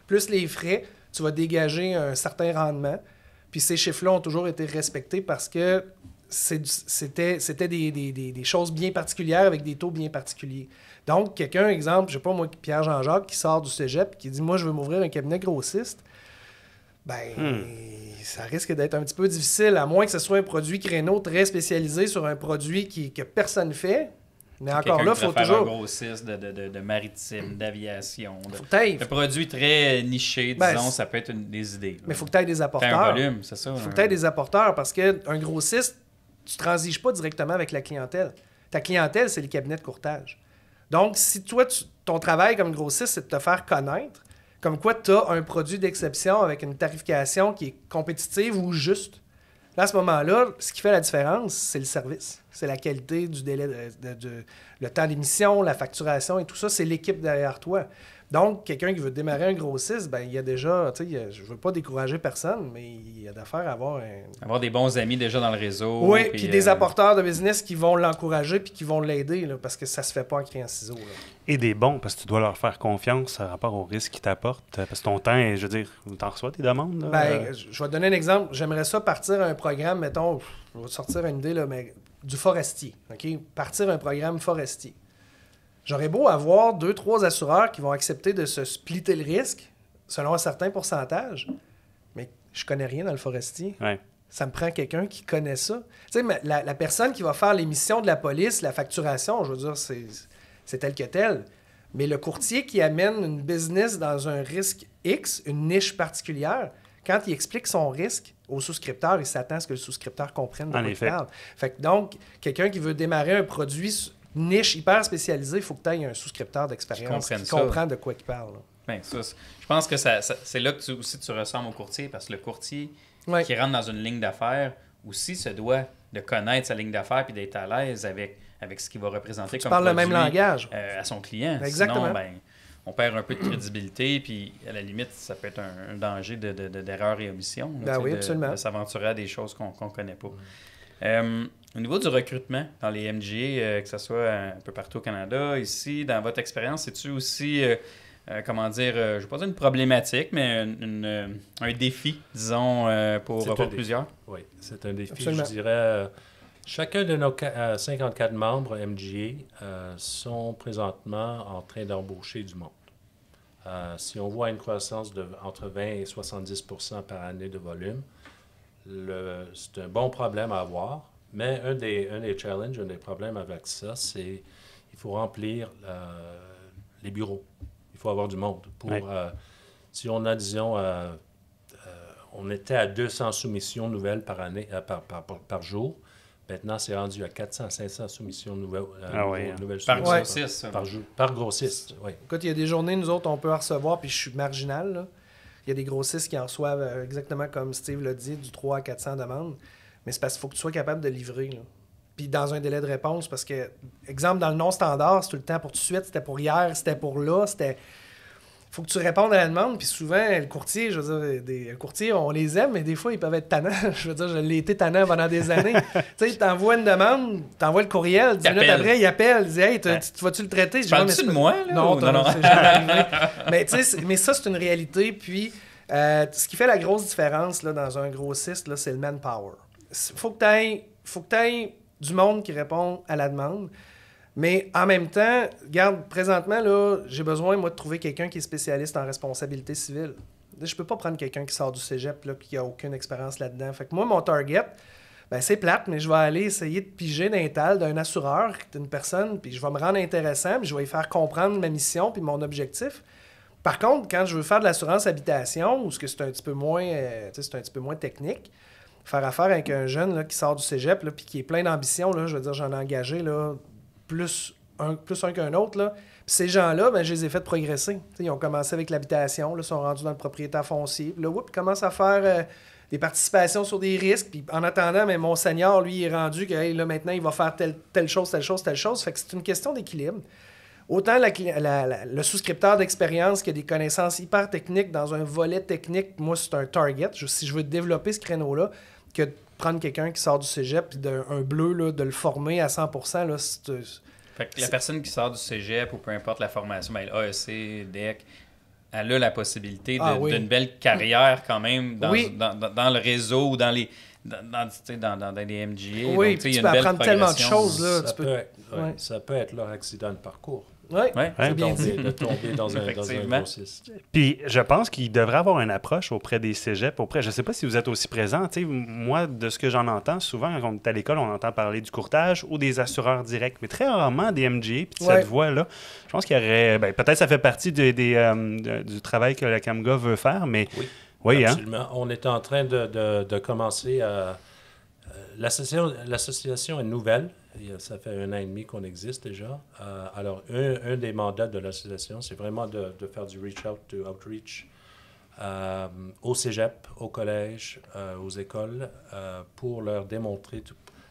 B: Plus les frais, tu vas dégager un certain rendement. Puis, ces chiffres-là ont toujours été respectés parce que c'était des choses bien particulières avec des taux bien particuliers. Donc, quelqu'un, exemple, je sais pas moi, Pierre Jean-Jacques, qui sort du cégep et qui dit « Moi, je veux m'ouvrir un cabinet grossiste », ça risque d'être un petit peu difficile, à moins que ce soit un produit créneau très spécialisé sur un produit que personne ne fait. Mais encore là, il faut toujours...
D: un grossiste de maritime, d'aviation,
B: de
D: produits très nichés, disons, ça peut être des idées.
B: Mais il faut que tu aies des apporteurs.
D: Un volume, c'est ça.
B: Il faut que tu aies des apporteurs parce qu'un grossiste, tu ne transiges pas directement avec la clientèle. Ta clientèle, c'est les cabinets de courtage. Donc, si toi, ton travail comme grossiste, c'est de te faire connaître, comme quoi tu as un produit d'exception avec une tarification qui est compétitive ou juste. Là, à ce moment-là, ce qui fait la différence, c'est le service. C'est la qualité du délai, le temps d'émission, la facturation et tout ça. C'est l'équipe derrière toi. Donc, quelqu'un qui veut démarrer un grossiste, ben il y a déjà, tu sais, je veux pas décourager personne, mais il y a d'affaires à
D: avoir des bons amis déjà dans le réseau.
B: Oui, puis des apporteurs de business qui vont l'encourager puis qui vont l'aider, là, parce que ça se fait pas en criant ciseaux. Là.
C: Et des bons, parce que tu dois leur faire confiance par rapport au risque qu'ils t'apportent. Parce que ton temps, je veux dire, t'en reçois tes demandes? Là?
B: Ben, je vais te donner un exemple. J'aimerais ça partir un programme, mettons, je vais te sortir une idée, là, mais du forestier. OK? Partir un programme forestier. J'aurais beau avoir 2-3 assureurs qui vont accepter de se splitter le risque selon un certain pourcentage, mais je connais rien dans le forestier.
C: Ouais.
B: Ça me prend quelqu'un qui connaît ça. Tu sais, la personne qui va faire l'émission de la police, la facturation, je veux dire, c'est tel que tel. Mais le courtier qui amène une business dans un risque X, une niche particulière, quand il explique son risque au souscripteur, il s'attend à ce que le souscripteur comprenne de quoi il parle. Fait que donc, quelqu'un qui veut démarrer un produit niche hyper spécialisée, il faut que tu aies un souscripteur d'expérience qui comprend de quoi il parle.
D: Bien, je pense que c'est là que tu ressembles au courtier, parce que le courtier qui rentre dans une ligne d'affaires aussi se doit de connaître sa ligne d'affaires et d'être à l'aise avec ce qu'il va représenter comme
B: produit, le même langage
D: à son client.
B: Exactement.
D: Sinon, on perd un peu de crédibilité, puis à la limite, ça peut être un danger d'erreur et omission. Là,
B: oui, absolument.
D: De s'aventurer à des choses qu'on ne connaît pas. Au niveau du recrutement dans les MGA, que ce soit un peu partout au Canada, ici, dans votre expérience, c'est-tu aussi, je ne vais pas dire une problématique, mais un défi, disons, pour plusieurs?
A: Oui, c'est un défi.
B: Absolument.
A: Je dirais, chacun de nos 54 membres MGA sont présentement en train d'embaucher du monde. Si on voit une croissance de entre 20 et 70 % par année de volume, c'est un bon problème à avoir, mais un des challenges, un des problèmes avec ça, c'est qu'il faut remplir les bureaux. Il faut avoir du monde. Si on a, disons, on était à 200 soumissions nouvelles par année, par jour, maintenant c'est rendu à 400-500 soumissions nouvelles
D: par grossiste.
A: Par grossiste, oui.
B: Écoute, il y a des journées, nous autres, on peut en recevoir, puis je suis marginal, là. Il y a des grossistes qui en reçoivent exactement comme Steve l'a dit, du 300 à 400 demandes. Mais c'est parce qu'il faut que tu sois capable de livrer. Là. Puis dans un délai de réponse, parce que, exemple, dans le non-standard, c'est tout le temps pour tout de suite, c'était pour hier, c'était pour là, c'était... Il faut que tu répondes à la demande, puis souvent, le courtier, je veux dire, les courtiers, on les aime, mais des fois, ils peuvent être tannants. Je veux dire, je l'ai été tannant pendant des années. Tu sais, t'envoies une demande, t'envoies le courriel, 10 minutes après, il appelle, il dit « Hey, vas-tu le traiter? »
D: Parles-tu de moi, là?
B: Non, c'est jamais arrivé. Mais ça, c'est une réalité. Puis, ce qui fait la grosse différence là, dans un grossiste, là, c'est le manpower. Faut que tu aies du monde qui répond à la demande. Mais en même temps, regarde, présentement, là, j'ai besoin, moi, de trouver quelqu'un qui est spécialiste en responsabilité civile. Je peux pas prendre quelqu'un qui sort du cégep et qui n'a aucune expérience là-dedans. Fait que moi, mon target, ben c'est plate, mais je vais aller essayer de piger dans les talles d'un assureur, d'une personne, puis je vais me rendre intéressant, puis je vais lui faire comprendre ma mission puis mon objectif. Par contre, quand je veux faire de l'assurance habitation, où c'est un petit peu moins, c'est un petit peu moins technique, faire affaire avec un jeune là, qui sort du cégep puis qui est plein d'ambition, là, je veux dire, j'en ai engagé là, plus un qu'un autre. Là. Puis ces gens-là, ben, je les ai fait progresser. T'sais, ils ont commencé avec l'habitation, là, sont rendus dans le propriétaire foncier. Puis là, ils commencent à faire des participations sur des risques. Puis en attendant, mais mon senior, lui, il est rendu que hey, là, maintenant, il va faire telle chose. Fait que c'est une question d'équilibre. Autant le souscripteur d'expérience qui a des connaissances hyper techniques dans un volet technique, moi, c'est un target. Si je veux développer ce créneau-là, que de prendre quelqu'un qui sort du cégep et un bleu, là, de le former à 100%, là,
D: fait que la personne qui sort du cégep ou peu importe la formation, ben, l'AEC, DEC, elle a la possibilité d'une belle carrière quand même dans le réseau ou dans les MGA.
B: Oui,
D: donc,
B: puis tu peux apprendre tellement de choses. Là,
A: ça peut être leur accident de parcours.
B: Oui, c'est bien dit.
A: De tomber dans un grossiste.
C: Puis je pense qu'il devrait avoir une approche auprès des cégeps. Je ne sais pas si vous êtes aussi présent. Moi, de ce que j'en entends, souvent, quand on est à l'école, on entend parler du courtage ou des assureurs directs, mais très rarement des MGA. Puis cette voie-là, je pense qu'il y aurait... peut-être ça fait partie du travail que la CAMGA veut faire, mais...
A: Oui, absolument. On est en train de commencer à... L'association est nouvelle. Ça fait 1 an et demi qu'on existe déjà. Alors, un des mandats de l'association, c'est vraiment de faire du reach-out to outreach au cégep, au collège, aux écoles, pour leur démontrer,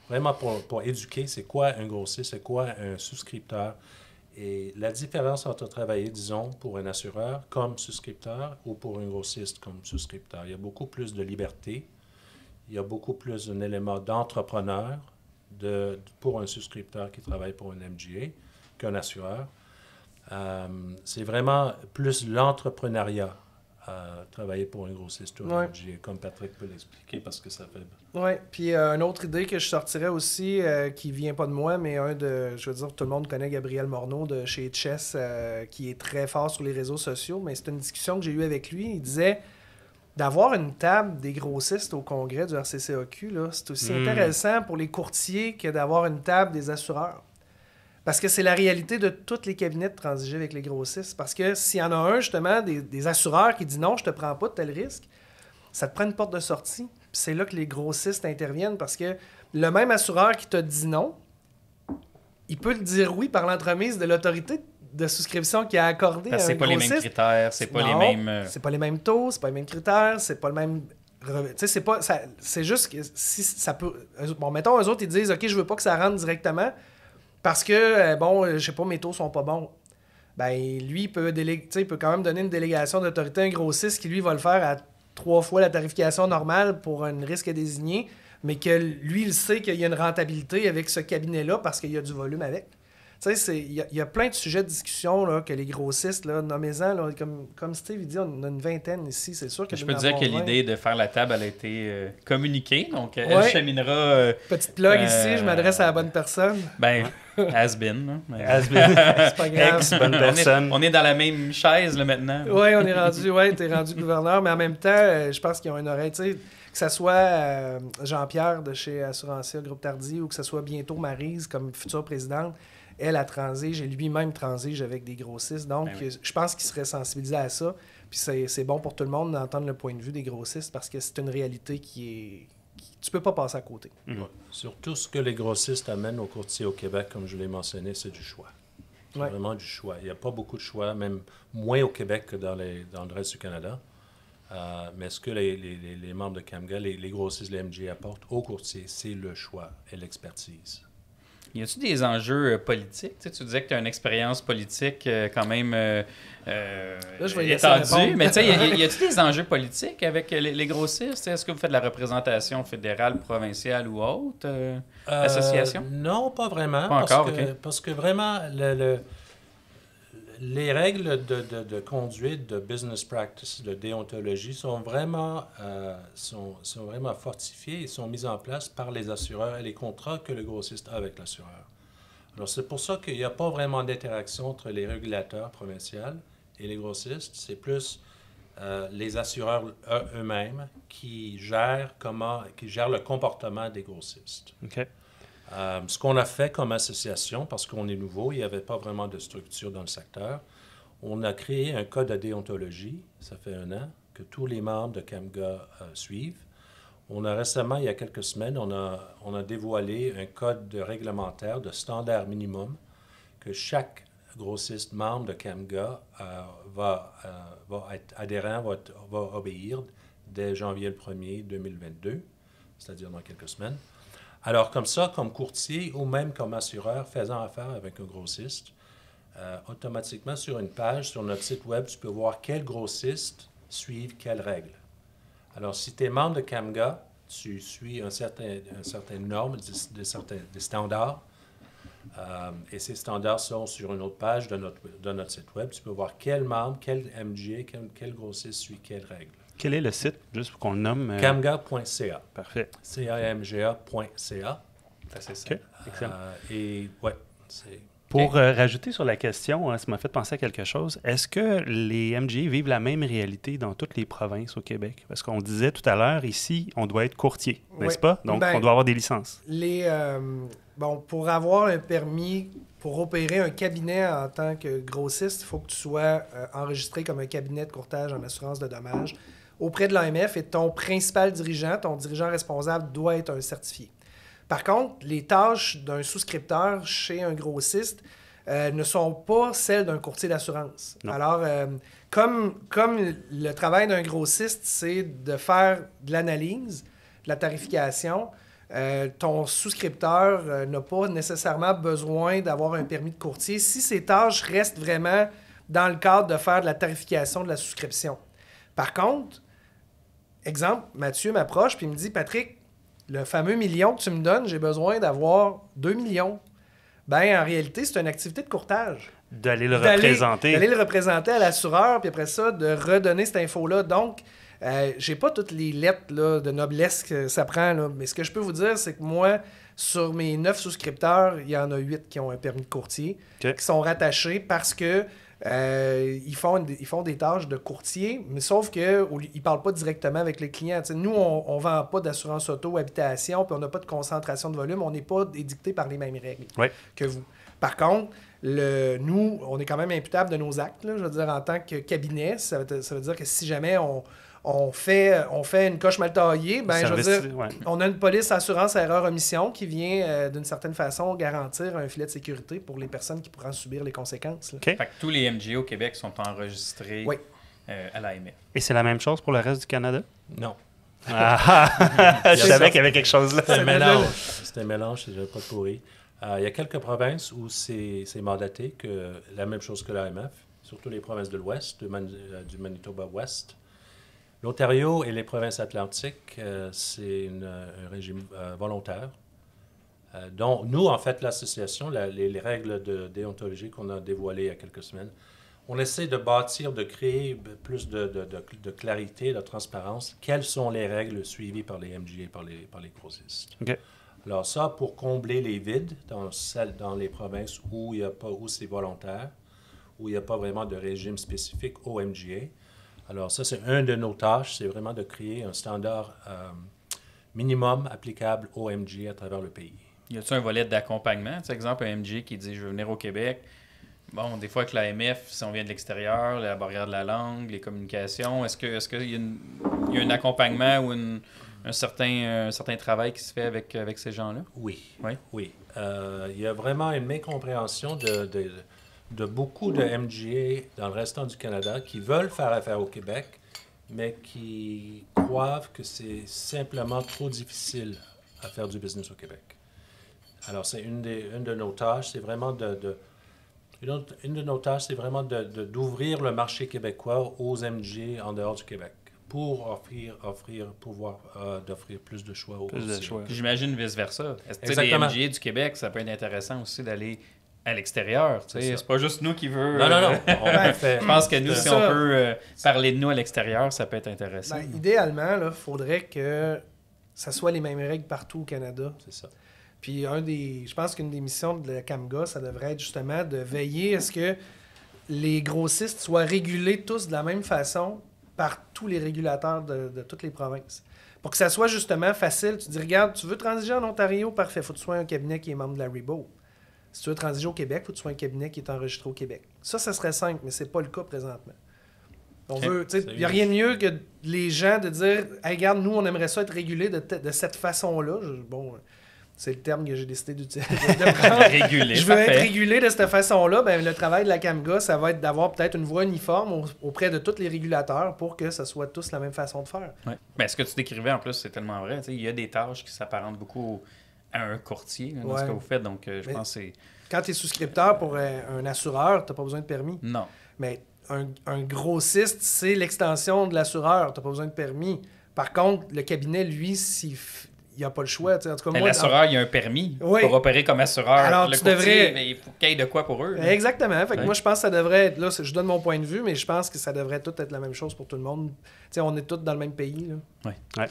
A: vraiment pour éduquer, c'est quoi un grossiste, c'est quoi un souscripteur. Et la différence entre travailler, disons, pour un assureur comme souscripteur ou pour un grossiste comme souscripteur, il y a beaucoup plus de liberté, il y a beaucoup plus d'un élément d'entrepreneur pour un souscripteur qui travaille pour un MGA qu'un assureur. C'est vraiment plus l'entrepreneuriat travailler pour un grossiste ou un MGA, comme Patrick peut l'expliquer, parce que ça fait...
B: Oui, puis une autre idée que je sortirais aussi, qui vient pas de moi, mais je veux dire, tout le monde connaît Gabriel Morneau de chez Chess, qui est très fort sur les réseaux sociaux, mais c'est une discussion que j'ai eue avec lui. Il disait... D'avoir une table des grossistes au congrès du RCCAQ, là, c'est aussi intéressant pour les courtiers que d'avoir une table des assureurs. Parce que c'est la réalité de tous les cabinets de transiger avec les grossistes. Parce que s'il y en a un, justement, des assureurs qui dit non, je te prends pas de tel risque, ça te prend une porte de sortie. Puis c'est là que les grossistes interviennent parce que le même assureur qui t'a dit non, il peut le dire oui par l'entremise de l'autorité de souscription qui a accordé à un grossiste.
D: C'est pas les mêmes critères, c'est pas les mêmes...
B: c'est pas les mêmes taux, c'est pas les mêmes critères, c'est pas le même... Tu sais, c'est pas... C'est juste que si ça peut... Bon, mettons, eux autres, ils disent, OK, je veux pas que ça rentre directement parce que, je sais pas, mes taux sont pas bons. Ben, lui, il peut quand même donner une délégation d'autorité à un grossiste qui, lui, va le faire à 3 fois la tarification normale pour un risque à désigner, mais que lui, il sait qu'il y a une rentabilité avec ce cabinet-là parce qu'il y a du volume avec. Tu sais, il y a plein de sujets de discussion là, que les grossistes, là, nommez-en, là, comme Steve dit, on a une vingtaine ici, c'est sûr que
D: je peux te dire que l'idée de faire la table, elle a été communiquée, donc elle cheminera...
B: Petite plug ici, je m'adresse à la bonne personne.
D: Has-been.
B: C'est pas grave.
C: Bonne personne.
D: On est dans la même chaise là, maintenant.
B: Oui, on est rendu, t'es rendu gouverneur, mais en même temps, je pense qu'ils ont une oreille, tu sais, que ce soit Jean-Pierre de chez Assurantia Groupe Tardy ou que ce soit bientôt Maryse comme future présidente. Elle a transige et lui-même transige avec des grossistes. Donc, je pense qu'il serait sensibilisé à ça. Puis c'est bon pour tout le monde d'entendre le point de vue des grossistes parce que c'est une réalité tu peux pas passer à côté.
A: Ouais. Surtout ce que les grossistes amènent aux courtiers au Québec, comme je l'ai mentionné, c'est du choix. C'est vraiment du choix. Il n'y a pas beaucoup de choix, même moins au Québec que dans le reste du Canada. Mais ce que les membres de CAMGA, les grossistes, les MGA apportent aux courtiers, c'est le choix et l'expertise.
D: Y a-t-il des enjeux politiques? Tu disais que tu as une expérience politique quand même étendue, mais y a-t-il des enjeux politiques avec les grossistes? Est-ce que vous faites de la représentation fédérale, provinciale ou autre association?
A: Non, pas vraiment. Parce que vraiment, les règles de conduite, de business practice, de déontologie sont vraiment fortifiées et sont mises en place par les assureurs et les contrats que le grossiste a avec l'assureur. Alors, c'est pour ça qu'il n'y a pas vraiment d'interaction entre les régulateurs provinciaux et les grossistes. C'est plus les assureurs eux-mêmes qui gèrent le comportement des grossistes.
C: OK.
A: Ce qu'on a fait comme association, parce qu'on est nouveau, il n'y avait pas vraiment de structure dans le secteur, on a créé un code de déontologie, ça fait 1 an, que tous les membres de CAMGA suivent. On a récemment, il y a quelques semaines, on a dévoilé un code réglementaire de standard minimum que chaque grossiste membre de CAMGA va être adhérent, va obéir dès janvier le 1er 2022, c'est-à-dire dans quelques semaines. Alors, comme ça, comme courtier ou même comme assureur faisant affaire avec un grossiste, automatiquement sur une page, sur notre site web, tu peux voir quels grossistes suivent quelles règles. Alors, si tu es membre de CAMGA, tu suis une certaine norme, des standards, et ces standards sont sur une autre page de notre site web. Tu peux voir quel membre, quel MGA, quel grossiste suit quelles règles.
C: Quel est le site, juste pour qu'on le nomme?
A: camga.ca.
C: Parfait.
A: camga.ca.
D: C'est ça.
C: OK, excellent.
A: Et ouais, c'est...
C: Pour rajouter sur la question, ça m'a fait penser à quelque chose. Est-ce que les MGA vivent la même réalité dans toutes les provinces au Québec? Parce qu'on disait tout à l'heure, ici, on doit être courtier, n'est-ce pas? Donc, on doit avoir des licences.
B: Pour avoir un permis, pour opérer un cabinet en tant que grossiste, il faut que tu sois enregistré comme un cabinet de courtage en assurance de dommages auprès de l'AMF et ton principal dirigeant, ton dirigeant responsable, doit être un certifié. Par contre, les tâches d'un souscripteur chez un grossiste ne sont pas celles d'un courtier d'assurance.
C: Non.
B: Alors, comme le travail d'un grossiste, c'est de faire de l'analyse, de la tarification, ton souscripteur n'a pas nécessairement besoin d'avoir un permis de courtier si ces tâches restent vraiment dans le cadre de faire de la tarification de la souscription. Par contre, exemple, Mathieu m'approche et me dit « Patrick, le fameux million que tu me donnes, j'ai besoin d'avoir 2 millions. » Ben, en réalité, c'est une activité de courtage.
C: D'aller le représenter.
B: D'aller le représenter à l'assureur, puis après ça, de redonner cette info-là. Donc, j'ai pas toutes les lettres là, de noblesse que ça prend, là, mais ce que je peux vous dire, c'est que moi, sur mes 9 souscripteurs, il y en a 8 qui ont un permis de courtier, qui sont rattachés parce que ils font des tâches de courtier, mais sauf qu'ils ne parlent pas directement avec les clients. T'sais, nous, on ne vend pas d'assurance auto, habitation, puis on n'a pas de concentration de volume. On n'est pas édicté par les mêmes règles que vous. Par contre, nous, on est quand même imputable de nos actes. Là, je veux dire, en tant que cabinet, ça veut dire que si jamais on fait une coche mal taillée, ben, je veux dire, on a une police assurance erreur omission qui vient d'une certaine façon garantir un filet de sécurité pour les personnes qui pourront subir les conséquences.
D: Fait que tous les MGA au Québec sont enregistrés à l'AMF.
C: Et c'est la même chose pour le reste du Canada?
A: Non.
C: Je savais qu'il y avait quelque chose là.
A: C'est un mélange, c'est pas pourri. Il y a quelques provinces où c'est mandaté, la même chose que l'AMF, surtout les provinces de l'Ouest, du Manitoba-Ouest. L'Ontario et les provinces atlantiques, c'est un régime volontaire. Donc, nous, en fait, l'association, les règles de déontologie qu'on a dévoilées il y a quelques semaines, on essaie de bâtir, de créer plus de clarité, de transparence. Quelles sont les règles suivies par les MGA, par les grossistes?
C: Okay.
A: Alors ça, pour combler les vides dans les provinces où c'est volontaire, où il n'y a pas vraiment de régime spécifique au MGA. Alors ça, c'est une de nos tâches, c'est vraiment de créer un standard minimum applicable au MGA à travers le pays.
D: Y a-t-il un volet d'accompagnement? Par exemple, un MGA qui dit « je veux venir au Québec ». Bon, des fois avec l'AMF, si on vient de l'extérieur, la barrière de la langue, les communications, est-ce qu'il y a un accompagnement ou un certain travail qui se fait avec ces gens-là?
A: Oui. Il y a vraiment une mécompréhension de beaucoup de MGA dans le restant du Canada qui veulent faire affaire au Québec, mais qui croient que c'est simplement trop difficile à faire du business au Québec. Alors, c'est une de nos tâches, c'est vraiment une de nos tâches, c'est vraiment d'ouvrir le marché québécois aux MGA en dehors du Québec pour d'offrir plus de choix aux
C: choix.
D: J'imagine vice-versa. Les MGA du Québec, ça peut être intéressant aussi d'aller à l'extérieur. C'est pas juste nous qui veut...
A: Non.
D: Je pense que nous, si on peut parler de nous à l'extérieur, ça peut être intéressant.
B: Ben, idéalement, il faudrait que ça soit les mêmes règles partout au Canada.
A: C'est ça.
B: Puis je pense qu'une des missions de la CAMGA, ça devrait être justement de veiller à ce que les grossistes soient régulés tous de la même façon par tous les régulateurs de toutes les provinces. Pour que ça soit justement facile, tu dis, regarde, tu veux transiger en Ontario? Parfait, il faut que tu sois un cabinet qui est membre de la RIBO. Si tu veux transiger au Québec, il faut que tu sois un cabinet qui est enregistré au Québec. Ça serait simple, mais c'est pas le cas présentement. Il n'y a rien de mieux que les gens de dire, hey, regarde, nous, on aimerait ça être régulé de cette façon-là. C'est le terme que j'ai décidé d'utiliser.
D: Régulé.
B: Je veux être régulé de cette façon-là. Ben, le travail de la CAMGA, ça va être d'avoir peut-être une voie uniforme auprès de tous les régulateurs pour que ce soit tous la même façon de faire.
D: Ouais. Ben, ce que tu décrivais, en plus, c'est tellement vrai. Il y a des tâches qui s'apparentent beaucoup à un courtier dans ce que vous faites. Donc, je pense que c'est...
B: Quand tu es souscripteur pour un assureur, tu n'as pas besoin de permis.
D: Non.
B: Mais un grossiste, c'est l'extension de l'assureur. Tu n'as pas besoin de permis. Par contre, le cabinet, lui, il n'y a pas le choix. En tout cas,
D: mais l'assureur, il y a un permis pour opérer comme assureur.
B: Alors,
D: le courtier, mais il faut qu'il y ait de quoi pour eux.
B: Exactement. Fait que moi, je pense que ça devrait être... Là, je donne mon point de vue, mais je pense que ça devrait tout être la même chose pour tout le monde. On est tous dans le même pays.
D: Oui. Ouais.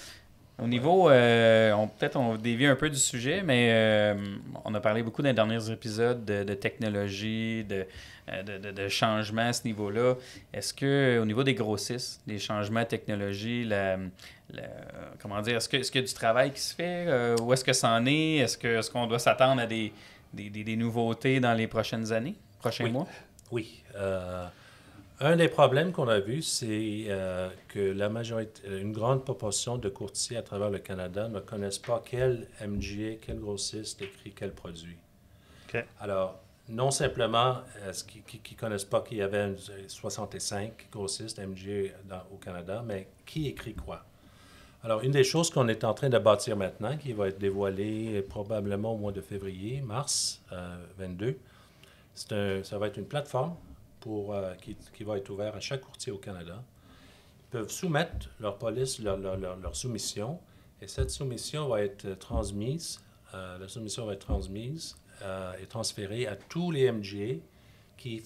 D: Au niveau, peut-être on dévie un peu du sujet, mais on a parlé beaucoup dans les derniers épisodes de technologie, de changements à ce niveau-là. Est-ce que au niveau des grossistes, des changements de technologie, comment dire, est-ce qu'il y a du travail qui se fait? Où est-ce que ça en est? Est-ce qu'on doit s'attendre à des nouveautés dans les prochaines années, prochains mois?
A: Oui. Un des problèmes qu'on a vu, c'est que une grande proportion de courtiers à travers le Canada ne connaissent pas quel MGA, quel grossiste écrit quel produit.
C: Okay.
A: Alors, non simplement qu'ils ne connaissent pas qu'il y avait 65 grossistes MGA au Canada, mais qui écrit quoi. Alors, une des choses qu'on est en train de bâtir maintenant, qui va être dévoilée probablement au mois de février, mars 22, ça va être une plateforme qui va être ouvert à chaque courtier au Canada. Ils peuvent soumettre leur police, leur soumission, et cette soumission va être transmise. La soumission va être transmise et transférée à tous les MGA qui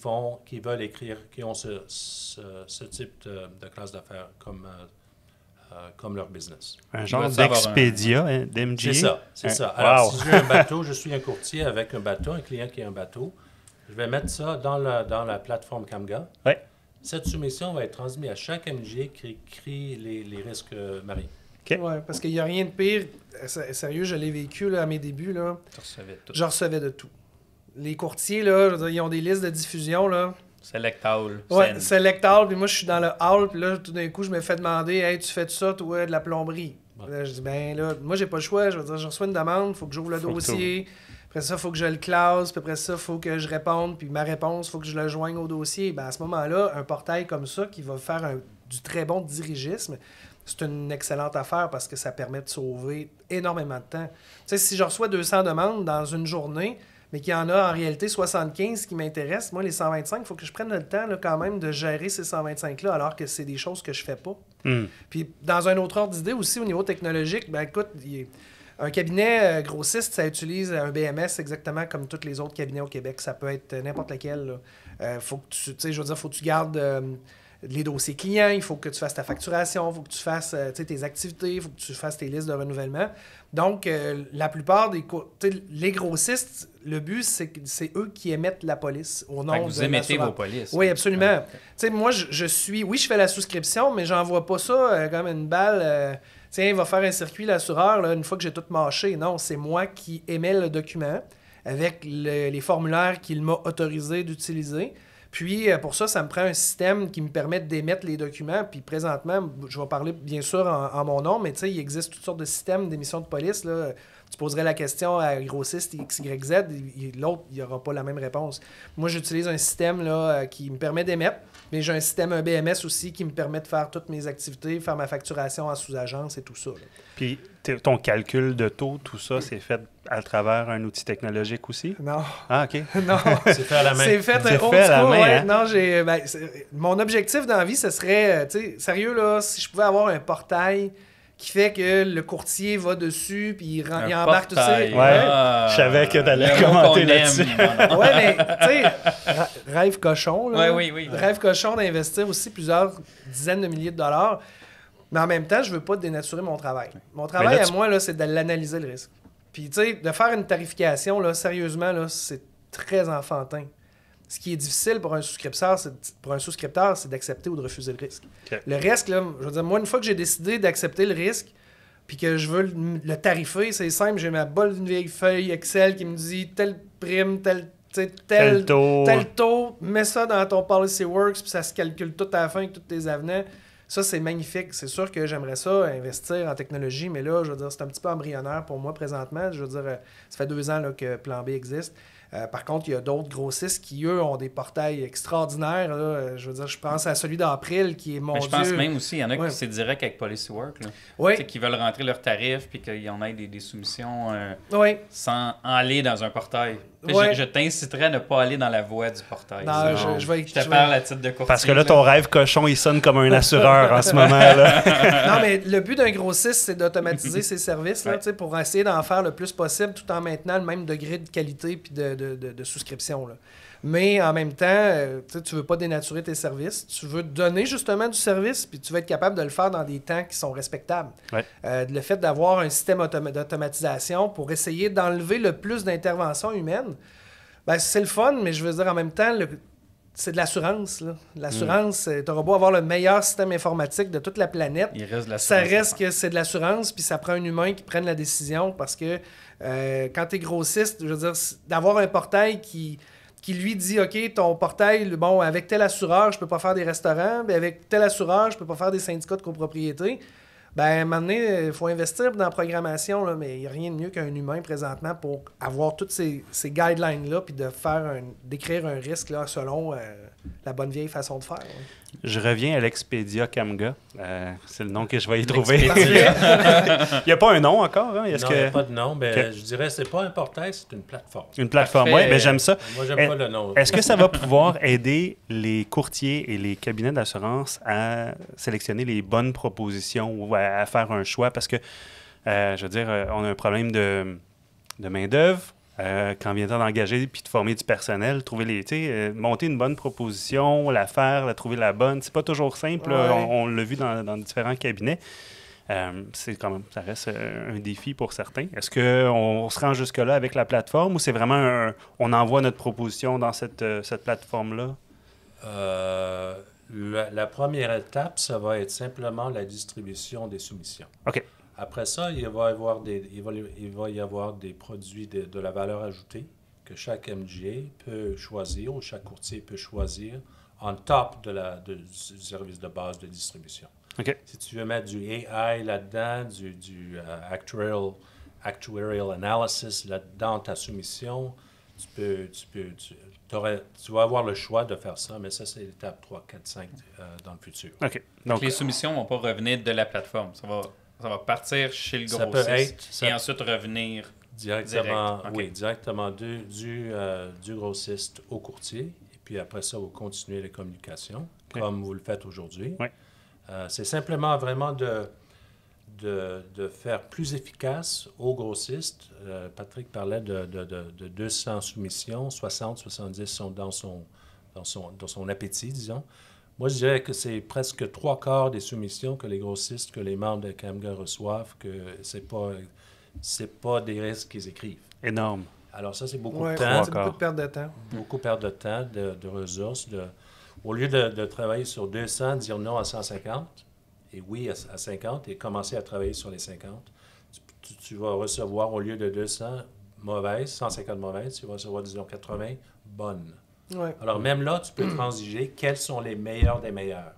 A: veulent écrire, qui ont ce type de classe d'affaires comme leur business.
C: Un genre d'Expedia, d'MGA?
A: C'est ça. Alors, si j'ai un bateau, je suis un courtier avec un bateau, un client qui a un bateau. Je vais mettre ça dans la plateforme CAMGA.
C: Ouais.
A: Cette soumission va être transmise à chaque MGA qui écrit les risques marins.
C: Okay.
B: Oui, parce qu'il n'y a rien de pire. Sérieux, je l'ai vécu à mes débuts. Là.
D: Tu recevais tout.
B: Je recevais de tout. Les courtiers, là, je veux dire, ils ont des listes de diffusion. Là.
D: Select All.
B: Oui, Select All. Puis moi, je suis dans le All. Puis là, tout d'un coup, je me fais demander, hey, tu fais de ça, toi, de la plomberie. Ouais. Là, je dis, ben là, moi, j'ai pas le choix. Je veux dire, je reçois une demande, il faut que j'ouvre le dossier. Après ça, il faut que je le classe, puis après ça, il faut que je réponde, puis ma réponse, il faut que je le joigne au dossier. Ben, à ce moment-là, un portail comme ça qui va faire du très bon dirigisme, c'est une excellente affaire parce que ça permet de sauver énormément de temps. Tu sais, si je reçois 200 demandes dans une journée, mais qu'il y en a en réalité 75 qui m'intéressent, moi, les 125, il faut que je prenne le temps là, quand même de gérer ces 125-là, alors que c'est des choses que je fais pas. Puis, dans un autre ordre d'idée aussi, au niveau technologique, ben écoute, un cabinet grossiste, ça utilise un BMS exactement comme tous les autres cabinets au Québec. Ça peut être n'importe lequel. Faut que tu gardes les dossiers clients, il faut que tu fasses ta facturation, il faut que tu fasses tes activités, il faut que tu fasses tes listes de renouvellement. Donc, la plupart les grossistes, le but, c'est eux qui émettent la police au nom de
D: vous émettez vos polices.
B: Oui, absolument. Moi, je fais la souscription, mais j'envoie pas ça comme une balle... Tiens, il va faire un circuit, l'assureur, là, une fois que j'ai tout mâché. Non, c'est moi qui émets le document avec les formulaires qu'il m'a autorisé d'utiliser. Puis, pour ça me prend un système qui me permet d'émettre les documents. Puis, présentement, je vais parler bien sûr en mon nom, mais il existe toutes sortes de systèmes d'émission de police. Là. Tu poserais la question à grossiste XYZ, l'autre, il n'y aura pas la même réponse. Moi, j'utilise un système là, qui me permet d'émettre, mais j'ai un BMS aussi qui me permet de faire toutes mes activités, faire ma facturation en sous-agence et tout ça. Là.
C: Puis ton calcul de taux, tout ça, c'est fait à travers un outil technologique aussi?
B: Non.
C: Ah, OK.
B: Non.
A: C'est fait à la main.
B: C'est fait
C: à la main,
B: ouais.
C: Hein?
B: Non, mon objectif dans la vie, ce serait, sérieux, là, si je pouvais avoir un portail qui fait que le courtier va dessus puis il embarque tout ça.
C: Ouais, je savais que t'allais commenter là-dessus.
B: Ouais, mais tu sais, rêve cochon, là.
D: Oui.
B: Rêve cochon d'investir aussi plusieurs dizaines de milliers de dollars. Mais en même temps, je veux pas dénaturer mon travail. Mon travail à moi, là, c'est de l'analyser le risque. Puis, tu sais, de faire une tarification, là, sérieusement, là, c'est très enfantin. Ce qui est difficile pour un souscripteur, c'est d'accepter ou de refuser le risque.
C: OK.
B: Le risque, là, je veux dire, moi, une fois que j'ai décidé d'accepter le risque, puis que je veux le tarifer, c'est simple, j'ai ma bonne vieille feuille Excel qui me dit telle prime, tel taux, mets ça dans ton PolicyWorks, puis ça se calcule tout à la fin avec tous tes avenants. Ça, c'est magnifique. C'est sûr que j'aimerais ça, investir en technologie, mais là, je veux dire, c'est un petit peu embryonnaire pour moi présentement. Je veux dire, ça fait 2 ans là, que Plan B existe. Par contre, il y a d'autres grossistes qui, eux, ont des portails extraordinaires. Là. Je veux dire, je pense à celui d'April qui est mon Dieu.
D: Je pense même aussi, il y en a qui c'est direct avec PolicyWorks. Qui veulent rentrer leurs tarifs puis qu'ils en aient des soumissions sans aller dans un portail. Je t'inciterais à ne pas aller dans la voie du portail.
B: Non, je
D: te parle à titre de courtier.
C: Parce que là, ton rêve cochon, il sonne comme un assureur en ce moment. Là.
B: Non, mais le but d'un grossiste, c'est d'automatiser ses services là, pour essayer d'en faire le plus possible tout en maintenant le même degré de qualité et de souscription. Là. Mais en même temps, tu ne veux pas dénaturer tes services. Tu veux donner justement du service puis tu veux être capable de le faire dans des temps qui sont respectables.
C: Ouais.
B: Le fait d'avoir un système d'automatisation pour essayer d'enlever le plus d'interventions humaines, ben, c'est le fun, mais je veux dire en même temps, c'est de l'assurance. Là. L'assurance, tu auras beau avoir le meilleur système informatique de toute la planète.
D: Il reste de l'assurance.
B: Ça reste que c'est de l'assurance, puis ça prend un humain qui prenne la décision parce que quand tu es grossiste, je veux dire, d'avoir un portail qui lui dit, OK, ton portail, bon, avec tel assureur, je peux pas faire des restaurants, mais avec tel assureur, je peux pas faire des syndicats de copropriété. Ben, à un moment donné, il faut investir dans la programmation, là, mais il n'y a rien de mieux qu'un humain présentement pour avoir toutes ces guidelines-là puis d'écrire un risque là, selon la bonne vieille façon de faire. Ouais.
C: Je reviens à l'Expedia Camga. C'est le nom que je vais y trouver. Il n'y a pas un nom encore? Hein?
A: Non, il n'y a pas de nom. Mais je dirais que ce n'est pas un portail, c'est une plateforme.
C: Une plateforme, oui, mais j'aime ça.
A: Moi, j'aime pas le nom.
C: Est-ce que ça va pouvoir aider les courtiers et les cabinets d'assurance à sélectionner les bonnes propositions ou à faire un choix? Parce que, je veux dire, on a un problème de main-d'œuvre. Quand vient le temps d'engager puis de former du personnel, monter une bonne proposition, la faire, la trouver la bonne, c'est pas toujours simple.
B: Ouais.
C: On l'a vu dans différents cabinets. C'est quand même, ça reste un défi pour certains. Est-ce qu'on se rend jusque-là avec la plateforme ou c'est vraiment on envoie notre proposition dans cette plateforme-là?
A: La première étape, ça va être simplement la distribution des soumissions.
C: OK.
A: Après ça, il va y avoir des produits de la valeur ajoutée que chaque MGA peut choisir ou chaque courtier peut choisir en top du service de base de distribution.
C: OK.
A: Si tu veux mettre du AI là-dedans, du actuarial analysis là-dedans, ta soumission, tu vas avoir le choix de faire ça, mais ça, c'est l'étape 3, 4, 5 dans le futur.
C: OK.
D: Donc, les soumissions ne vont pas revenir de la plateforme. Ça va partir chez le grossiste et ensuite revenir
A: directement,
D: direct.
A: Oui, directement du grossiste au courtier. Et puis après ça, vous continuez les communications, comme vous le faites aujourd'hui.
C: Oui.
A: C'est simplement vraiment de faire plus efficace aux grossistes. Patrick parlait de 200 soumissions, 60, 70 sont dans son appétit, disons. Moi, je dirais que c'est presque 3/4 des soumissions que les grossistes, que les membres de Camga reçoivent, que c'est pas des risques qu'ils écrivent.
C: Énorme.
A: Alors ça, c'est beaucoup de temps.
B: C'est beaucoup de perte de temps.
A: Beaucoup de perte de temps, de ressources. Au lieu de travailler sur 200, dire non à 150, et oui à 50, et commencer à travailler sur les 50, tu vas recevoir, au lieu de 200 mauvaises, 150 mauvaises, tu vas recevoir, disons, 80 bonnes.
B: Ouais.
A: Alors, même là, tu peux transiger quels sont les meilleurs des meilleurs.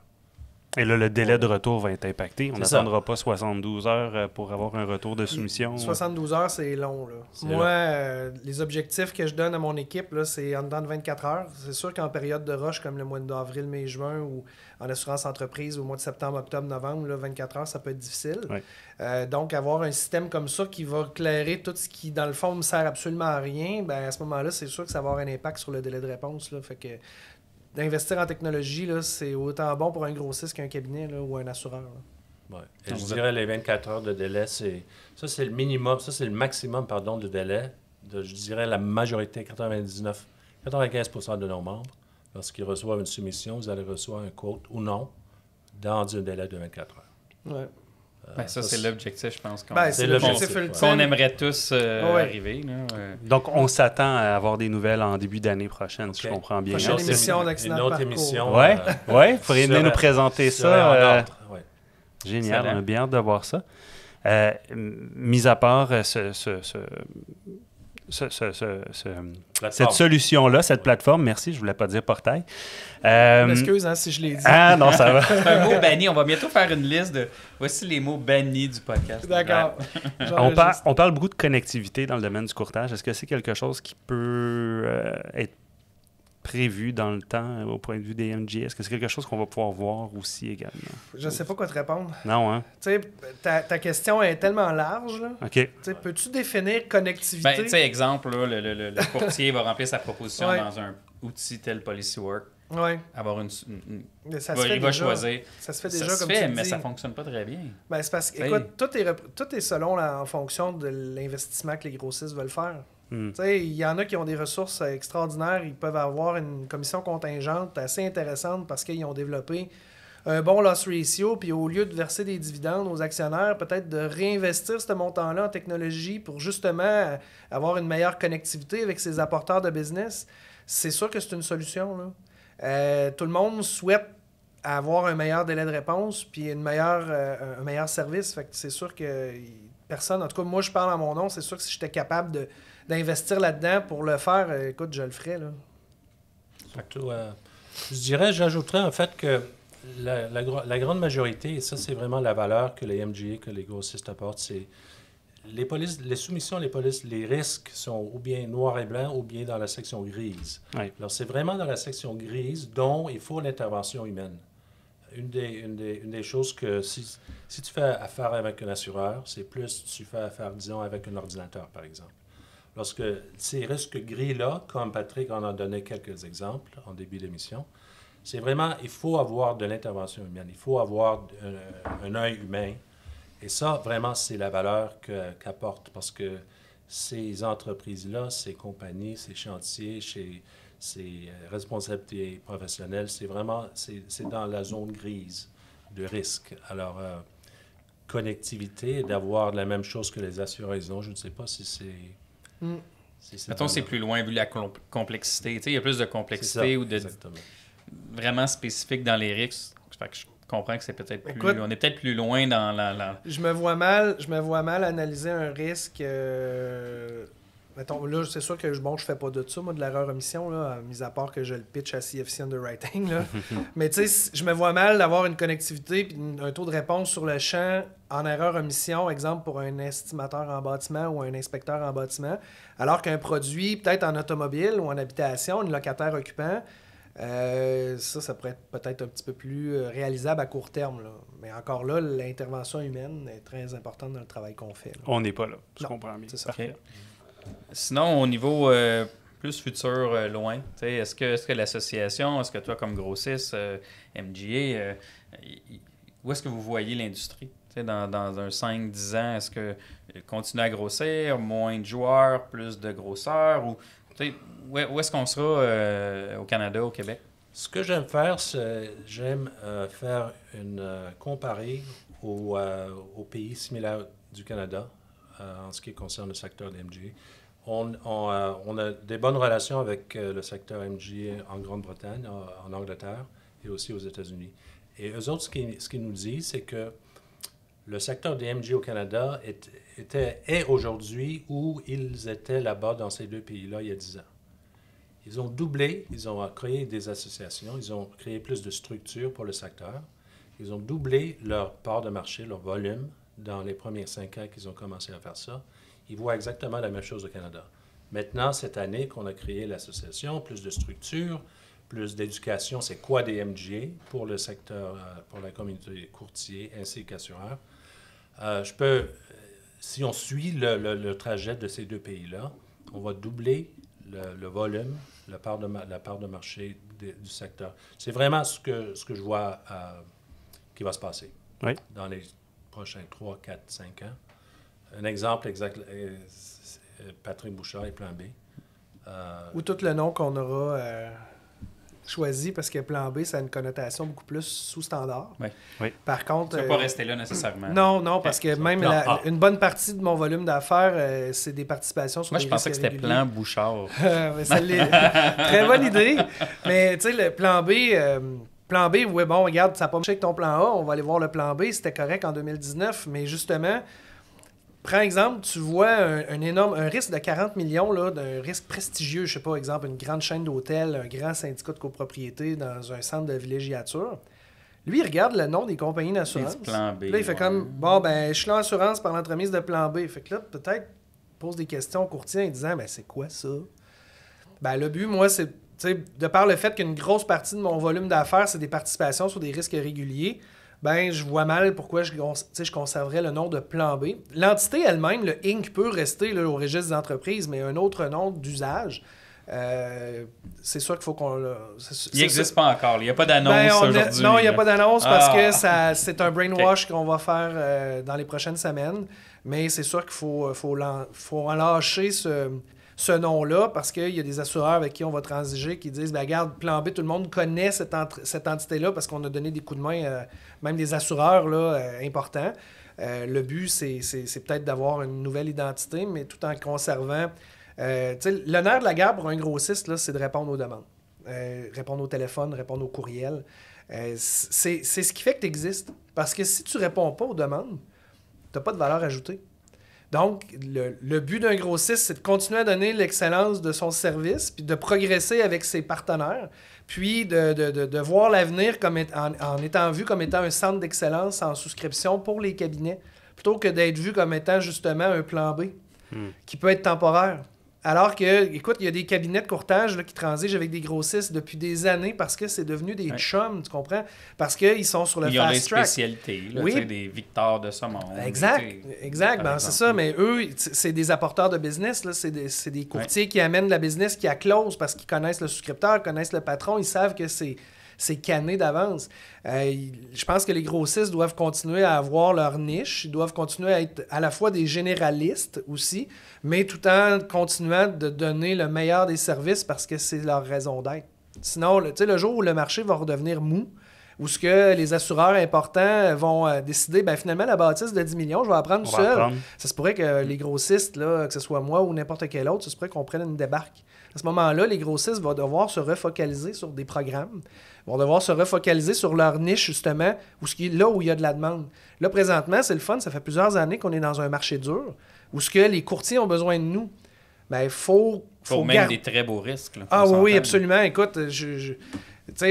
C: Et là, le délai de retour va être impacté. On
A: C'est
C: n'attendra pas 72 heures pour avoir un retour de soumission.
B: 72 heures, c'est long. Là. Moi, les objectifs que je donne à mon équipe, là, c'est en dedans de 24 heures. C'est sûr qu'en période de rush, comme le mois d'avril, mai, juin, ou en assurance entreprise, au mois de septembre, octobre, novembre, là, 24 heures, ça peut être difficile.
C: Ouais.
B: Donc, avoir un système comme ça qui va clairer tout ce qui, dans le fond, ne me sert absolument à rien, ben, à ce moment-là, c'est sûr que ça va avoir un impact sur le délai de réponse. Là. Fait que d'investir en technologie, là, c'est autant bon pour un grossiste qu'un cabinet là, ou un assureur.
A: Ouais. Et je dirais les 24 heures de délai, c'est le minimum, ça c'est le maximum de délai. Je dirais la majorité, 95% de nos membres, lorsqu'ils reçoivent une soumission, vous allez recevoir un quote ou non dans un délai de 24 heures.
B: Ouais.
D: Ça, c'est l'objectif, je pense,
B: c'est l'objectif ultime.
D: Qu'on aimerait tous arriver. Là,
C: Donc, on s'attend à avoir des nouvelles en début d'année prochaine, si je comprends bien.
B: Prochaine émission d'Accident de Parcours.
A: Émission.
C: Oui, vous pourriez venir nous présenter ça. Génial,
D: excellent.
C: on a bien hâte de voir ça. Mis à part cette solution-là, cette plateforme, merci, je ne voulais pas dire portail.
B: Je m'excuse si je l'ai dit.
C: Ah non, ça va.
D: C'est un mot banni. On va bientôt faire une liste de voici les mots bannis du podcast.
B: D'accord.
C: On parle beaucoup de connectivité dans le domaine du courtage. Est-ce que c'est quelque chose qui peut être prévu dans le temps au point de vue des MGA? Est-ce que c'est quelque chose qu'on va pouvoir voir aussi également? Je
B: ne sais pas quoi te répondre.
C: Non, hein?
B: Tu sais, ta question est tellement large. Là.
C: OK.
B: Tu sais, peux-tu définir connectivité?
D: Tu sais, exemple, là, le courtier va remplir sa proposition dans un outil tel PolicyWork.
B: Oui.
D: Avoir
B: il
D: va choisir.
B: Ça se fait déjà
D: ça se
B: comme
D: fait,
B: tu
D: mais
B: dis.
D: ça fonctionne pas très bien.
B: C'est parce que, écoute, tout est selon en fonction de l'investissement que les grossistes veulent faire. Il y en a qui ont des ressources extraordinaires. Ils peuvent avoir une commission contingente assez intéressante parce qu'ils ont développé un bon loss ratio. Puis au lieu de verser des dividendes aux actionnaires, peut-être de réinvestir ce montant-là en technologie pour justement avoir une meilleure connectivité avec ses apporteurs de business. C'est sûr que c'est une solution. Là. Tout le monde souhaite avoir un meilleur délai de réponse puis un meilleur service. Fait que c'est sûr que personne, en tout cas moi je parle à mon nom, c'est sûr que si j'étais capable d'investir là-dedans pour le faire, écoute, je le ferais. Là.
A: Surtout, j'ajouterais en fait que la grande majorité, et ça c'est vraiment la valeur que les MGA, que les grossistes apportent, c'est les soumissions, les polices, les risques sont ou bien noir et blanc ou bien dans la section grise.
C: Oui.
A: Alors c'est vraiment dans la section grise dont il faut l'intervention humaine. Une des choses que si tu fais affaire avec un assureur, c'est plus tu fais affaire, disons, avec un ordinateur, par exemple. Lorsque ces risques gris-là, comme Patrick en a donné quelques exemples en début d'émission, c'est vraiment, il faut avoir de l'intervention humaine, il faut avoir un œil humain. Et ça, vraiment, c'est la valeur qu'apporte, parce que ces entreprises-là, ces compagnies, ces chantiers, ces responsabilités professionnelles, c'est vraiment, c'est dans la zone grise de risque. Alors, connectivité, d'avoir la même chose que les assureurs ont, je ne sais pas si c'est...
D: Mettons, c'est plus loin vu la complexité. Il y a plus de complexité ou de vraiment spécifique dans les risques. Fait que je comprends que c'est peut-être plus... Écoute, on est peut-être plus loin dans la...
B: Je me vois mal analyser un risque... Mettons, là, c'est sûr que je fais pas de ça, moi, de l'erreur-omission, là, mis à part que je le pitch à CFC Underwriting. Là. Mais tu sais, je me vois mal d'avoir une connectivité et un taux de réponse sur le champ en erreur-omission, exemple pour un estimateur en bâtiment ou un inspecteur en bâtiment, alors qu'un produit, peut-être en automobile ou en habitation, un locataire-occupant, ça pourrait être peut-être un petit peu plus réalisable à court terme. Là. Mais encore là, l'intervention humaine est très importante dans le travail qu'on fait. Là.
C: On n'est pas là, je comprends bien.
B: C'est ça.
D: Okay. Sinon, au niveau plus futur, loin, est-ce que l'association, est-ce que toi, comme grossiste, MGA, où est-ce que vous voyez l'industrie? Dans un 5-10 ans, est-ce que continuer à grossir, moins de joueurs, plus de grosseur? Ou où est-ce qu'on sera au Canada, au Québec?
A: Ce que j'aime faire, c'est faire une comparée aux pays similaires du Canada. En ce qui concerne le secteur des MGA. On a des bonnes relations avec le secteur MGA en Grande-Bretagne, en Angleterre et aussi aux États-Unis. Et eux autres, ce qu'ils nous disent, c'est que le secteur des MGA au Canada est aujourd'hui où ils étaient là-bas dans ces deux pays-là il y a 10 ans. Ils ont doublé, ils ont créé des associations, ils ont créé plus de structures pour le secteur. Ils ont doublé leur part de marché, leur volume, dans les premiers 5 ans qu'ils ont commencé à faire ça. Ils voient exactement la même chose au Canada. Maintenant, cette année qu'on a créé l'association, plus de structures, plus d'éducation, c'est quoi des MGA pour le secteur, pour la communauté courtier ainsi qu'assureur. Si on suit le trajet de ces deux pays-là, on va doubler le volume, la part de marché du secteur. C'est vraiment ce que je vois qui va se passer dans les prochains 3, 4, 5 ans. Un exemple exact, Patrick Bouchard et Plan B.
B: Ou tout le nom qu'on aura choisi parce que plan B, ça a une connotation beaucoup plus sous-standard.
D: Oui.
B: Par contre...
D: Tu ne veux pas rester là nécessairement.
B: Non, parce que même une bonne partie de mon volume d'affaires, c'est des participations sur
D: Moi,
B: des
D: je pensais que c'était
B: réguliers.
D: plan Bouchard.
B: Ça l'est. Très bonne idée. Mais tu sais, le plan B... Plan B, oui, bon, regarde, ça n'a pas marché avec ton plan A, on va aller voir le plan B, c'était correct en 2019, mais justement, prends exemple, tu vois un risque de 40 millions, là, d'un risque prestigieux, je sais pas, exemple, une grande chaîne d'hôtels, un grand syndicat de copropriété dans un centre de villégiature. Lui, il regarde le nom des compagnies d'assurance.
D: Plan B.
B: Là, il fait comme, bon, ben, je suis l'assurance par l'entremise de plan B. Fait que là, peut-être, pose des questions au courtier en disant, ben, c'est quoi ça? Ben, le but, moi, c'est... T'sais, de par le fait qu'une grosse partie de mon volume d'affaires, c'est des participations sur des risques réguliers, ben je vois mal pourquoi je conserverais le nom de plan B. L'entité elle-même, le Inc. peut rester là, au registre des entreprises, mais un autre nom d'usage, c'est sûr qu'il faut qu'on...
D: Il n'existe pas encore. Il n'y a pas d'annonce aujourd'hui.
B: Non, il n'y a pas d'annonce parce que c'est un brainwash qu'on va faire dans les prochaines semaines. Mais c'est sûr qu'il faut en lâcher ce nom-là, parce qu'il y a des assureurs avec qui on va transiger qui disent, ben regarde, plan B, tout le monde connaît cette entité-là parce qu'on a donné des coups de main, même des assureurs là, importants. Le but, c'est peut-être d'avoir une nouvelle identité, mais tout en conservant... le nerf de la guerre pour un grossiste, là, c'est de répondre aux demandes. Répondre au téléphone, répondre aux courriels. C'est ce qui fait que tu existes. Parce que si tu réponds pas aux demandes, tu n'as pas de valeur ajoutée. Donc, le but d'un grossiste, c'est de continuer à donner l'excellence de son service, puis de progresser avec ses partenaires, puis de voir l'avenir en étant vu comme étant un centre d'excellence en souscription pour les cabinets, plutôt que d'être vu comme étant justement un plan B, qui peut être temporaire. Alors que, écoute, il y a des cabinets de courtage là, qui transigent avec des grossistes depuis des années parce que c'est devenu des chums, tu comprends? Parce qu'ils sont sur le fast track.
D: Ils ont des spécialités, là, des Victor de ce monde.
B: Exact. Ben, c'est ça, mais eux, c'est des apporteurs de business. Là. C'est des courtiers qui amènent la business qui a close parce qu'ils connaissent le souscripteur, connaissent le patron, ils savent que c'est canné d'avance. Je pense que les grossistes doivent continuer à avoir leur niche, ils doivent continuer à être à la fois des généralistes aussi, mais tout en continuant de donner le meilleur des services parce que c'est leur raison d'être. Sinon, le jour où le marché va redevenir mou, où ce que les assureurs importants vont décider, ben finalement, la bâtisse de 10 millions, je vais la prendre tout seul. Ça se pourrait que les grossistes, là, que ce soit moi ou n'importe quel autre, ça se pourrait qu'on prenne une débarque. À ce moment-là, les grossistes vont devoir se refocaliser sur des programmes, vont devoir se refocaliser sur leur niche, justement, là où il y a de la demande. Là, présentement, c'est le fun, ça fait plusieurs années qu'on est dans un marché dur, où ce que les courtiers ont besoin de nous. Ben, il faut
D: même des très beaux risques. Là,
B: oui, absolument. Écoute,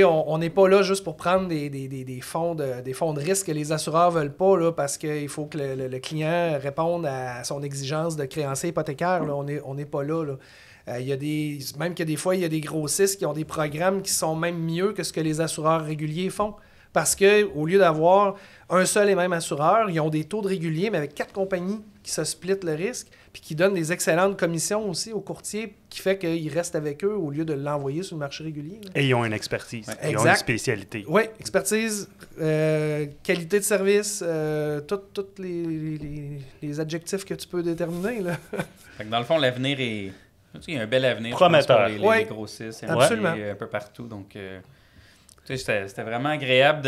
B: on n'est pas là juste pour prendre des fonds de risque que les assureurs ne veulent pas, là, parce qu'il faut que le client réponde à son exigence de créancier hypothécaire. Là. On n'est pas là. Même que des fois, il y a des grossistes qui ont des programmes qui sont même mieux que ce que les assureurs réguliers font. Parce qu'au lieu d'avoir un seul et même assureur, ils ont des taux de réguliers, mais avec 4 compagnies qui se splittent le risque, puis qui donnent des excellentes commissions aussi aux courtiers, qui fait qu'ils restent avec eux au lieu de l'envoyer sur le marché régulier. Là.
C: Et ils ont une expertise, ils ont une spécialité.
B: Oui, expertise, qualité de service, tous les adjectifs que tu peux déterminer. Là.
D: Fait que dans le fond, l'avenir est... Il y a un bel avenir
C: prometteur.
D: Pour les grossistes,
B: absolument.
D: Un peu partout. Donc, c'était vraiment agréable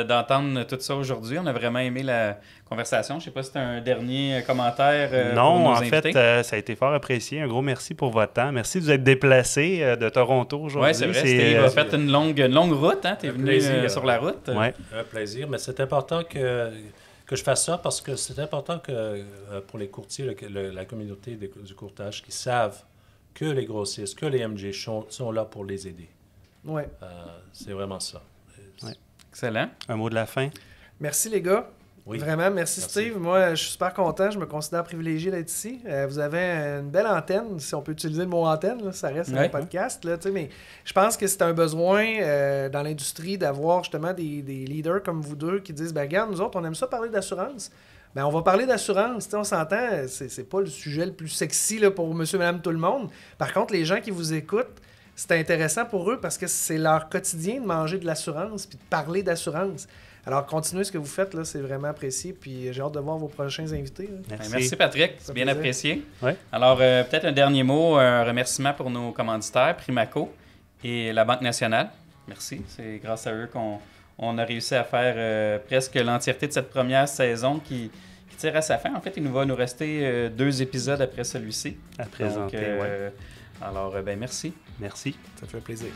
D: d'entendre tout ça aujourd'hui. On a vraiment aimé la conversation. Je ne sais pas si tu as un dernier commentaire
C: Non,
D: pour nos
C: en
D: invités.
C: fait, ça a été fort apprécié. Un gros merci pour votre temps. Merci de vous être déplacé de Toronto aujourd'hui.
D: Oui, c'est vrai. Steve a fait une longue route. Hein? Tu es venu sur la route.
C: Ouais.
A: Un plaisir, mais c'est important que je fasse ça parce que c'est important que pour les courtiers, la communauté du courtage qui savent que les grossistes, que les MG sont là pour les aider.
B: Oui.
A: C'est vraiment ça.
C: Ouais.
D: Excellent.
C: Un mot de la fin?
B: Merci les gars.
A: Oui.
B: Vraiment, merci Steve. Moi, je suis super content. Je me considère privilégié d'être ici. Vous avez une belle antenne, si on peut utiliser le mot antenne. Là, ça reste un podcast. Là, mais je pense que c'est un besoin dans l'industrie d'avoir justement des leaders comme vous deux qui disent, ben regarde, nous autres, on aime ça parler d'assurance. Ben, on va parler d'assurance. On s'entend, c'est pas le sujet le plus sexy là, pour monsieur, madame, tout le monde. Par contre, les gens qui vous écoutent, c'est intéressant pour eux parce que c'est leur quotidien de manger de l'assurance puis de parler d'assurance. Alors, continuez ce que vous faites, là, c'est vraiment apprécié. Puis j'ai hâte de voir vos prochains invités.
D: Merci Patrick, c'est bien apprécié.
C: Ouais.
D: Alors, peut-être un dernier mot, un remerciement pour nos commanditaires, Primaco et la Banque nationale. Merci. C'est grâce à eux qu'on a réussi à faire presque l'entièreté de cette première saison qui tire à sa fin. En fait, il va nous rester 2 épisodes après celui-ci.
C: À présenter,
D: Donc, alors, merci.
C: Merci.
B: Ça fait plaisir.